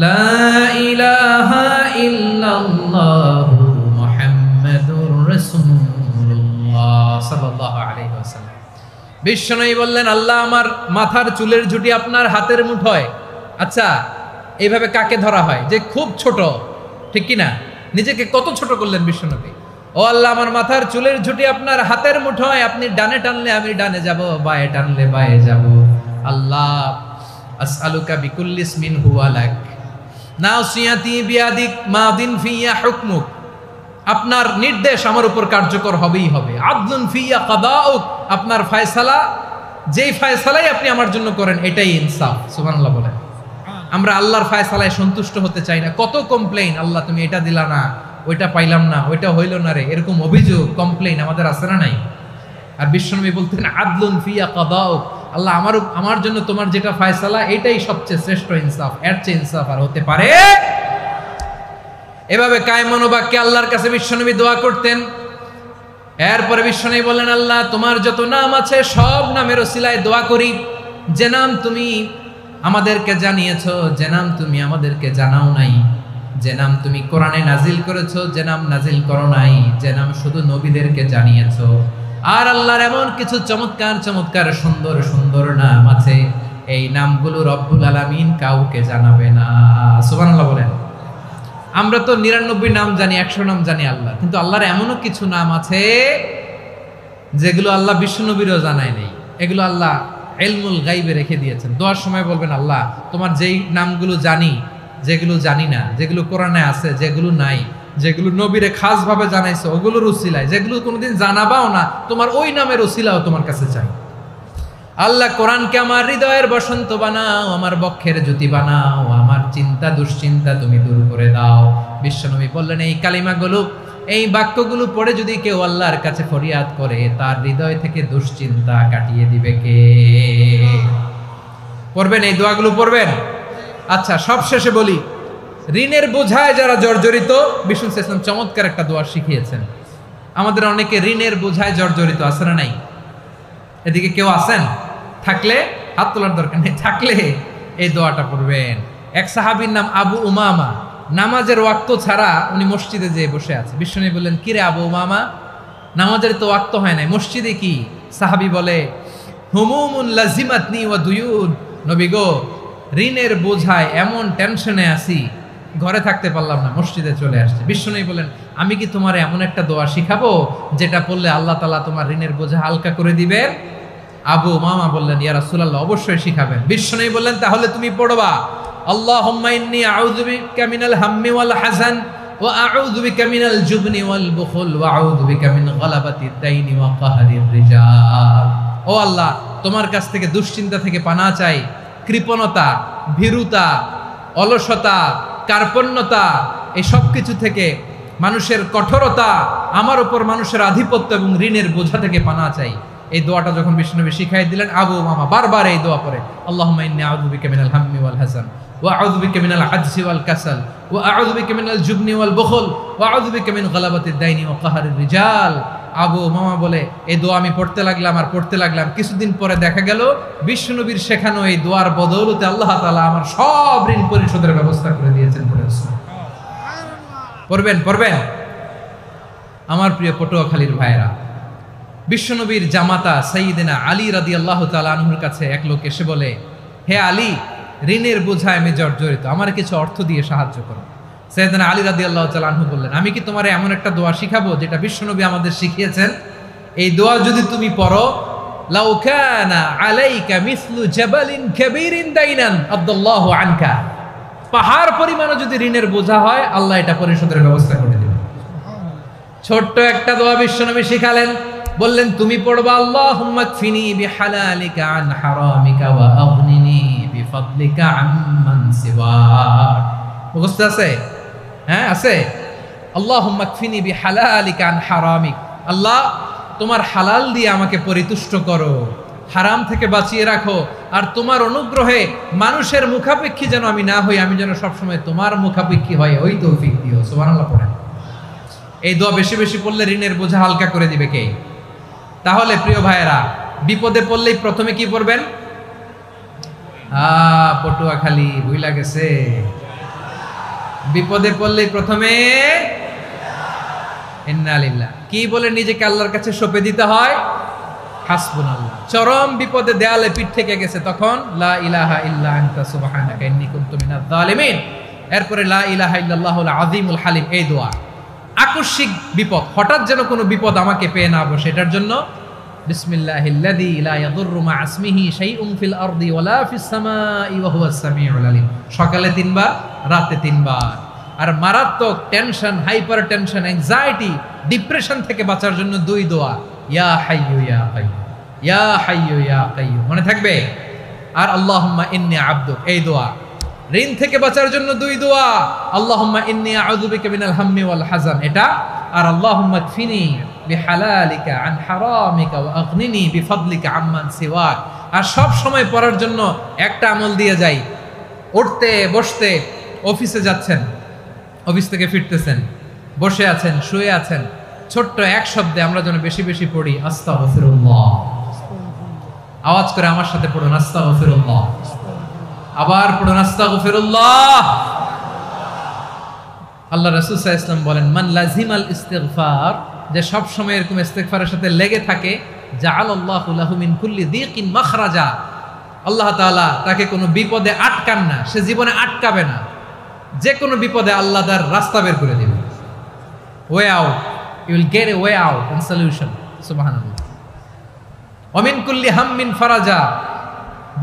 লা ইলাহা ইল্লাল্লাহু মুহাম্মাদুর রাসূলুল্লাহ সাল্লাল্লাহু আলাইহি ওয়াসাল্লাম। বিশ্বনবী বললেন, আল্লাহ আমার মাথার চুলের ঝুঁটি আপনার হাতের মুঠোয়। আচ্ছা, এইভাবে কাকে ধরা হয়? যে খুব ছোট, ঠিক কি না? নিজেকে কত ছোট করলেন বিশ্বনবী। ও আল্লাহ আমার মাথার চুলের ঝুঁটি আপনার হাতের মুঠোয়, আপনি ডানে টানলে আমি ডানে যাব, বাঁয়ে টানলে বাঁয়ে যাব। আল্লাহ আসআলুকা বিকুল্লি ইসমিন হুয়া লাক নাসিয়াতি বিয়াদিক মাদিন ফিয়া হুকমুক, আপনার নির্দেশ আমার উপর কার্যকর হবেই হবে। আদলুন ফিয়া কাদাউক, আপনার ফয়সালা, যেই ফয়সালাই আপনি আমার জন্য করেন এটাই ইনসাফ। সুবহানাল্লাহ বলেন। আমরা আল্লাহর ফয়সালায় সন্তুষ্ট হতে চাই না। কত কমপ্লেইন, আল্লাহ তুমি এটা দিলা না, ওইটা পাইলাম না, ওইটা হইল না রে, এরকম অভিযোগ, কমপ্লেইন আমাদের আছে না নাই? আর বিশ্বনবী বলতেন, আদলুন ফিয়া কাদাউক, আল্লাহ আমার জন্য তোমার যেটা ফয়সালা এটাই সবচেয়ে শ্রেষ্ঠ ইনসাফ, এর চেয়ে ইনসাফ আর হতে পারে? এভাবে কায় মনোবাক্যে আল্লাহর কাছে বিশ্বনবী দোয়া করতেন। এরপরে বিশ্বনবী বললেন, আল্লাহ তোমার যত নাম আছে সব নামের ওসিলায় দোয়া করি, যে নাম তুমি আমাদেরকে জানিয়েছো, যে নাম তুমি আমাদেরকে জানাও নাই, যে নাম তুমি কোরআনে নাজিল করেছো, যে নাম নাজিল করো নাই, যে নাম শুধু নবীদেরকে জানিয়েছো। আর আল্লাহর এমন কিছু চমৎকার চমৎকার সুন্দর সুন্দর নাম আছে, এই নামগুলো রব্বুল আলামিন কাউকে জানাবে না। সুবহানাল্লাহ বলেন। আমরা তো 99 নাম জানি, 100 নাম জানি আল্লাহ, কিন্তু আল্লাহর এমনও কিছু নাম আছে যেগুলো আল্লাহ বিশ্বনবীরও জানায় নেই। এগুলো আল্লাহ ইলমুল গায়বে রেখে দিয়েছেন। দোয়ার সময় বলবেন, আল্লাহ তোমার যেই নামগুলো জানি, যেগুলো জানি না, যেগুলো কোরআনে আছে, যেগুলো নাই, যেগুলো নবীরে খাস ভাবে জানাইছো ওগুলোর উসিলায়, যেগুলো কোনোদিন জানাবাও না, তোমার ওই নামের উসিলাও তোমার কাছে চাই। আল্লাহ কোরআনকে আমার হৃদয়ের বসন্ত বানাও, আমার বক্ষের জ্যোতি বানাও, আমার চিন্তা দুশ্চিন্তা তুমি দূর করে দাও। বিশ্বনবী বললেন, এই কালিমাগুলো, এই বাক্যগুলো পড়ে যদি কেউ আল্লাহর কাছে ফরিয়াদ করে, তার হৃদয় থেকে দুশ্চিন্তা কাটিয়ে দিবে কে? পড়বেন, এই দোয়াগুলো পড়বেন। আচ্ছা, সব শেষে বলি, ঋণের বোঝায় যারা জর্জরিত, বিষ্ণু ইসলাম চমৎকার একটা দোয়া শিখিয়েছেন। আমাদের অনেকে ঋণের বোঝায় জর্জরিত, আছে না নাই? এদিকে কেউ আছেন? থাকলে হাত তোলার দরকার নেই, থাকলে এই দোয়াটা পড়বেন। এক সাহাবীর নাম আবু উমামা, নামাজের ওয়াক্ত ছাড়া উনি মসজিদে যেয়ে বসে আছে। বিশ্বনবী বললেন, কিরে আবু উমামা, নামাজের তো ওয়াক্ত হয় নাই, মসজিদে কি? সাহাবী বলে, হুমুমুন লাজিমাতনি ওয়া দুয়ুন, নবী গো, ঋণের বোঝায় এমন টেনশনে আছি, ঘরে থাকতে পারলাম না, মসজিদে চলে আসছে। বিশ্বনবী বলেন, আমি কি তোমার এমন একটা দোয়া শিখাবো যেটা পড়লে আল্লাহ তাআলা তোমার ঋণের বোঝা হালকা করে দিবেন? আবু উমামা বললেন, ইয়া রাসূলুল্লাহ, অবশ্যই শিখাবেন। বিশ্বনবী বললেন, তাহলে তুমি পড়বা, আল্লাহুম্মা ইন্নী আউযু বিকা মিনাল হাম্মি ওয়াল হাযান ওয়া আউযু বিকা মিনাল জুবনি ওয়াল বুখল ওয়া আউযু বিকা মিন গালাবাতিদ দাইনি ওয়া কাহরির রিজাল। ও আল্লাহ, তোমার কাছ থেকে দুশ্চিন্তা থেকে পানাহ চাই, কৃপণতা, ভীরুতা, অলসতা, কার্পণ্যতা, এই সব কিছু থেকে, মানুষের কঠোরতা, আমার উপর মানুষের আধিপত্য এবং ঋণের বোঝা থেকে পানাহ চাই। এই দোয়াটা যখন বিশ্বনবী শিখাই দিলেন, আবু উমামা বারবার এই দোয়া পড়ে, আল্লাহুম্মা ইন্নী আউযু বিকা মিনাল হাম্মি ওয়াল হাযান ওয়া আউযু বিকা মিনাল আজজি ওয়াল কাসাল ওয়া আউযু বিকা মিনাল জুবনি ওয়াল বুখল ওয়া আউযু বিকা মিন গালাবাতিদ দাইনি ওয়া কাহরির রিজাল। আবু উমামা বলে, এই দোয়া আমি পড়তে লাগলাম। কিছুদিন পরে দেখা গেল বিশ্বনবীর শেখানো এই দোয়ার বদৌলতে আল্লাহ তাআলা আমার সব ঋণ পরিশোধের ব্যবস্থা করে দিয়েছেন। পড়বেন। আমার প্রিয় পটুয়াখালীর ভাইরা, বিশ্বনবীর জামাতা সাইয়্যিদিনা আলী রাদিয়াল্লাহু তাআলা আনহুর কাছে এক লোক এসে বলে, হে আলী, ঋণের বোঝায় আমি জর্জরিত, আমার কিছু অর্থ দিয়ে সাহায্য করো। সাইয়্যিদিনা আলী রাদিয়াল্লাহু তাআলা আনহু বললেন, আমি কি তোমারে এমন একটা দোয়া শিখাবো যেটা বিশ্বনবী আমাদের শিখিয়েছেন? এই দোয়া যদি তুমি পড়ো, লাউ কানা আলাইকা মিসলু জাবালিন কাবীরিন দাইনান আদাল্লাহু আনকা, পাহাড় পরিমাণও যদি ঋণের বোঝা হয়, আল্লাহ এটা পরিশোধের ব্যবস্থা করে দিবেন। ছোট্ট একটা দোয়া বিশ্বনবী শিখালেন, বললেন, তুমি পড়বা, আল্লাহুম্মা কফিনি বিহালালিকা আন হারামিকা ওয়া আগনিনি বিফাদলিকা আম্মান সিওয়াক। মুখস্থ আছে? হ্যাঁ, আছে। আল্লাহুম্মা কফিনি বিহালালিকা আন হারামিক, আল্লাহ তোমার হালাল দিয়ে আমাকে পরিতুষ্ট করো, হারাম থেকে বাঁচিয়ে রাখো, আর তোমার অনুগ্রহে মানুষের মুখাপেক্ষী যেন আমি না হই, আমি যেন সবসময় তোমার মুখাপেক্ষী হয়, ওই তৌফিক দিও। সুবহানাল্লাহ পড়েন। এই দোয়া বেশি বেশি পড়লে ঋণের বোঝা হালকা করে দিবে কে? তাহলে প্রিয় ভাইয়েরা, বিপদে পড়লেই প্রথমে কি পড়বেন? পটুয়াখালী ভুইলা গেছে। বিপদে পড়লেই প্রথমে ইন্না লিল্লাহ কি বলে নিজেকে আল্লাহর কাছে সঁপে দিতে হয়? হাসবুনাল্লাহ। চরম বিপদে দেয়ালে পিঠ থেকে গেছে, তখন লা ইলাহা ইল্লা আনতা সুবহানাকা ইন্নী কুনতু মিনাজ জালিমিন। এরপরে লা ইলাহা ইল্লাল্লাহুল আযীমুল হালিম, এই দোয়া। আকস্মিক বিপদ, হঠাৎ যেন কোনো বিপদ আমাকে পেয়ে না বসে, এটার জন্য বিসমিল্লাহিল্লাযী লা ইয়াদুররু মা ইসমিহি শাইউন ফিল আরদি ওয়ালা ফিস সামাই ওয়া হুয়াস সামিউল আলিম। সকালে 3 বার, রাতে 3 বার। আর মারাত্মক tension, hyper tension, anxiety, depression থেকে বাঁচার জন্য 2 দোয়া, ইয়া হাইয়্যু ইয়া কাইয়্যুম, ইয়া হাইয়্যু ইয়া কাইয়্যুম, মনে থাকবে? আর আল্লাহুম্মা ইন্নী আবদুক, এই দোয়া। ঋণ থেকে বাঁচার জন্য 2 দোয়া, আল্লাহুম্মা ইন্নী আউযু বিকা মিনাল হাম্মি ওয়াল হাযান, এটা। আর আল্লাহুম্মা কফিনি বিহালালিকা আন হারামিকা ওয়া আগনিনি বিফাদলিকা আম্মান সিওয়াক। আর সব সময় পড়ার জন্য একটা আমল দিয়ে যাই, উঠতে বসতে, অফিসে যাচ্ছেন, অফিস থেকে ফিরতেছেন, বসে আছেন, শুয়ে আছেন, ছোট্ট এক শব্দে আমরা যেন বেশি বেশি পড়ি, আস্তাগফিরুল্লাহ। আওয়াজ করে আমার সাথে পড়ুন, আস্তাগফিরুল্লাহ। আবার পড়ুন, আস্তাগফিরুল্লাহ। আল্লাহ রাসূল সাল্লাল্লাহু আলাইহি ওয়াসাল্লাম বলেন, মান লাজিমাল ইস্তিগফার, যে সব সময় এরকম ইস্তিগফারের সাথে লেগে থাকে, জাআলাল্লাহু লাহু মিন কুল্লি যিকিন মাখরাজা, আল্লাহ তাআলা তাকে কোনো বিপদে আটকান না, সে জীবনে আটকাবে না, যে কোনো বিপদে আল্লাহ তার রাস্তা বের করে দিবে। Way out, you will get a way out and solution. সুবহানাল্লাহ। ওয়া মিন কুল্লি হাম্মিন ফারাজা,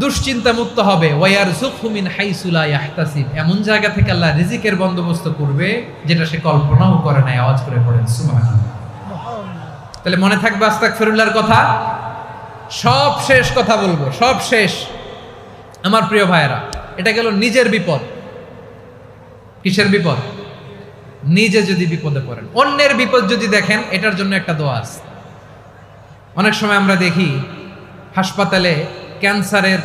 দুশ্চিন্তা মুক্ত হবে। ওয়ায়ারযুকহু মিন হাইসু লা ইয়াহতাসিব, এমন জায়গা থেকে আল্লাহ রিজিকের বন্দোবস্ত করবে যেটা সে কল্পনাও করে নাই। আওয়াজ করে পড়েন সুবহানাল্লাহ। তাহলে মনে থাকবে আস্তাগফিরুল্লাহর কথা। সব শেষ কথা বলবো, সব শেষ। আমার প্রিয় ভাইয়েরা, এটা গেল নিজের বিপদ। কিসের বিপদ? নিজে যদি বিপদে পড়েন। অন্যের বিপদ যদি দেখেন, এটার জন্য একটা দোয়া আছে। অনেক সময় আমরা দেখি হাসপাতালে ক্যান্সারের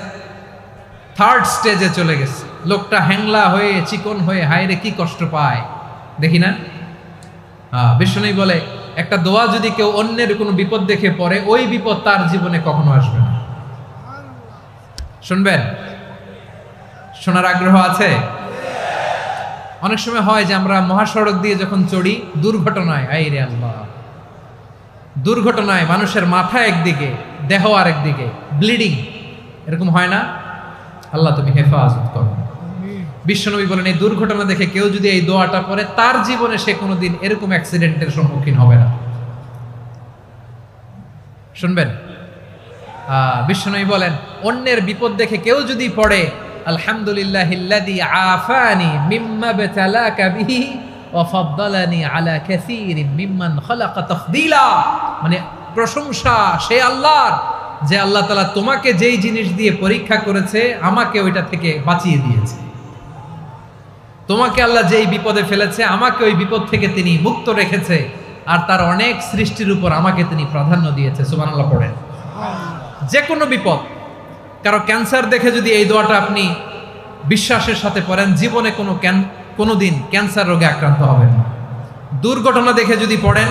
3rd স্টেজে চলে গেছে, লোকটা হ্যাংলা হয়ে, চিকন হয়ে, হায়রে কি কষ্ট পায়, দেখি না? বিশ্বনবী বলে, একটা দোয়া যদি কেউ অন্যের কোনো বিপদ দেখে পড়ে, ওই বিপদ তার জীবনে কখনো আসবে না। শুনবেন? শোনার আগ্রহ আছে? অনেক সময় হয় যে আমরা মহাসড়ক দিয়ে যখন চড়ি, দুর্ঘটনায়, আইরে আল্লাহ, দুর্ঘটনায় মানুষের মাথা একদিকে, দেহ আরেকদিকে, ব্লিডিং, এরকম হয় না? আল্লাহ তুমি হেফাজত করো। বিশ্বনবী বলেন এই দুর্ঘটনা দেখে কেউ যদি এই দোয়াটা পড়ে, তার জীবনে সে কোনোদিন এরকম অ্যাক্সিডেন্টের সম্মুখীন হবে না। শুনবেন? বিশ্বনবী বলেন অন্যের বিপদ দেখে কেউ যদি পড়ে, আলহামদুলিল্লাহিল্লাযী আফানি মিম্মা বাতালাকা বিহি ওয়া ফাদ্দালানি আলা কাসীরিম মিম্মান খালাকা তাফদীলা, মানে প্রশংসা সে আল্লাহর, যে আল্লাহ তাআলা তোমাকে যেই জিনিস দিয়ে পরীক্ষা করেছে, আমাকে ওইটা থেকে বাঁচিয়ে দিয়েছে। তোমাকে আল্লাহ যেই বিপদে ফেলেছে, আমাকে ওই বিপদ থেকে তিনি মুক্ত রেখেছে, আর তার অনেক সৃষ্টির উপর আমাকে তিনি প্রাধান্য দিয়েছে। সুবহানাল্লাহ পড়েন। যে কোনো বিপদ, কারো ক্যান্সার দেখে যদি এই দোয়াটা আপনি বিশ্বাসের সাথে পড়েন, জীবনে কোনোদিন ক্যান্সার রোগে আক্রান্ত হবেন না। দুর্ঘটনা দেখে যদি পড়েন,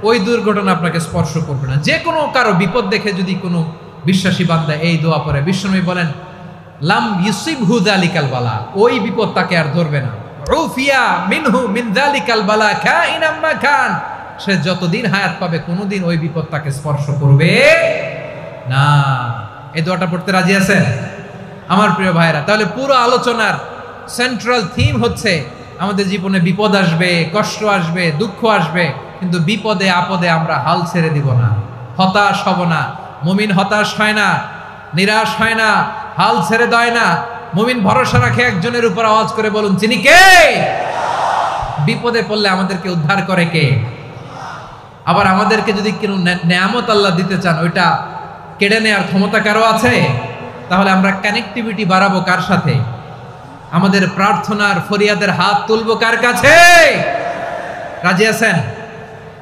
ওই দুর্ঘটনা আপনাকে স্পর্শ করবে না। যে কোনো কারো বিপদ দেখে যদি কোনো বিশ্বাসী বান্দা এই দোয়া পড়ে, বিশ্বনবী বলেন লাম ইউসিবহু যালিকাল বালা, ওই বিপদ তাকে আর ধরবে না। উফিয়া মিনহু মিন যালিকাল বালা কাইনাম মা কান, সে যতদিন হায়াত পাবে কোনোদিন ওই বিপদ তাকে স্পর্শ করবে না। এই দোয়াটা পড়তে রাজি আছেন আমার প্রিয় ভাইরা? তাহলে পুরো আলোচনার সেন্ট্রাল থিম হচ্ছে আমাদের জীবনে বিপদ আসবে, কষ্ট আসবে, দুঃখ আসবে, কিন্তু বিপদে আপদে আমরা হাল ছেড়ে দিব না, হতাশ হব না। মুমিন হতাশ হয় না, নিরাশ হয় না, হাল ছেড়ে দেয় না। মুমিন ভরসা রাখে একজনের উপর। আওয়াজ করে বলুন, যিনি কে? বিপদে পড়লে আমাদেরকে উদ্ধার করে কে? আবার আমাদেরকে যদি কোনো নেয়ামত আল্লাহ দিতে চান, ওইটা কেড়ে নেওয়ার ক্ষমতা কারো আছে? তাহলে আমরা কানেক্টিভিটি বাড়াবো কার সাথে? আমাদের প্রার্থনার ফরিয়াদের হাত তুলবো কার কাছে? রাজি আছেন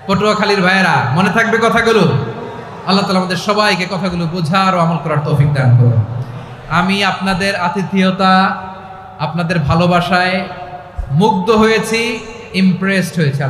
পটুয়াখালীর ভাইয়েরা? মনে থাকবে কথাগুলো? আল্লাহ তাআলা আমাদের সবাইকে কথাগুলো বোঝার ও আমল করার তৌফিক দান করুন। আমি আপনাদের আতিথেয়তা, আপনাদের ভালোবাসায় মুগ্ধ হয়েছি, ইমপ্রেসড হয়েছি।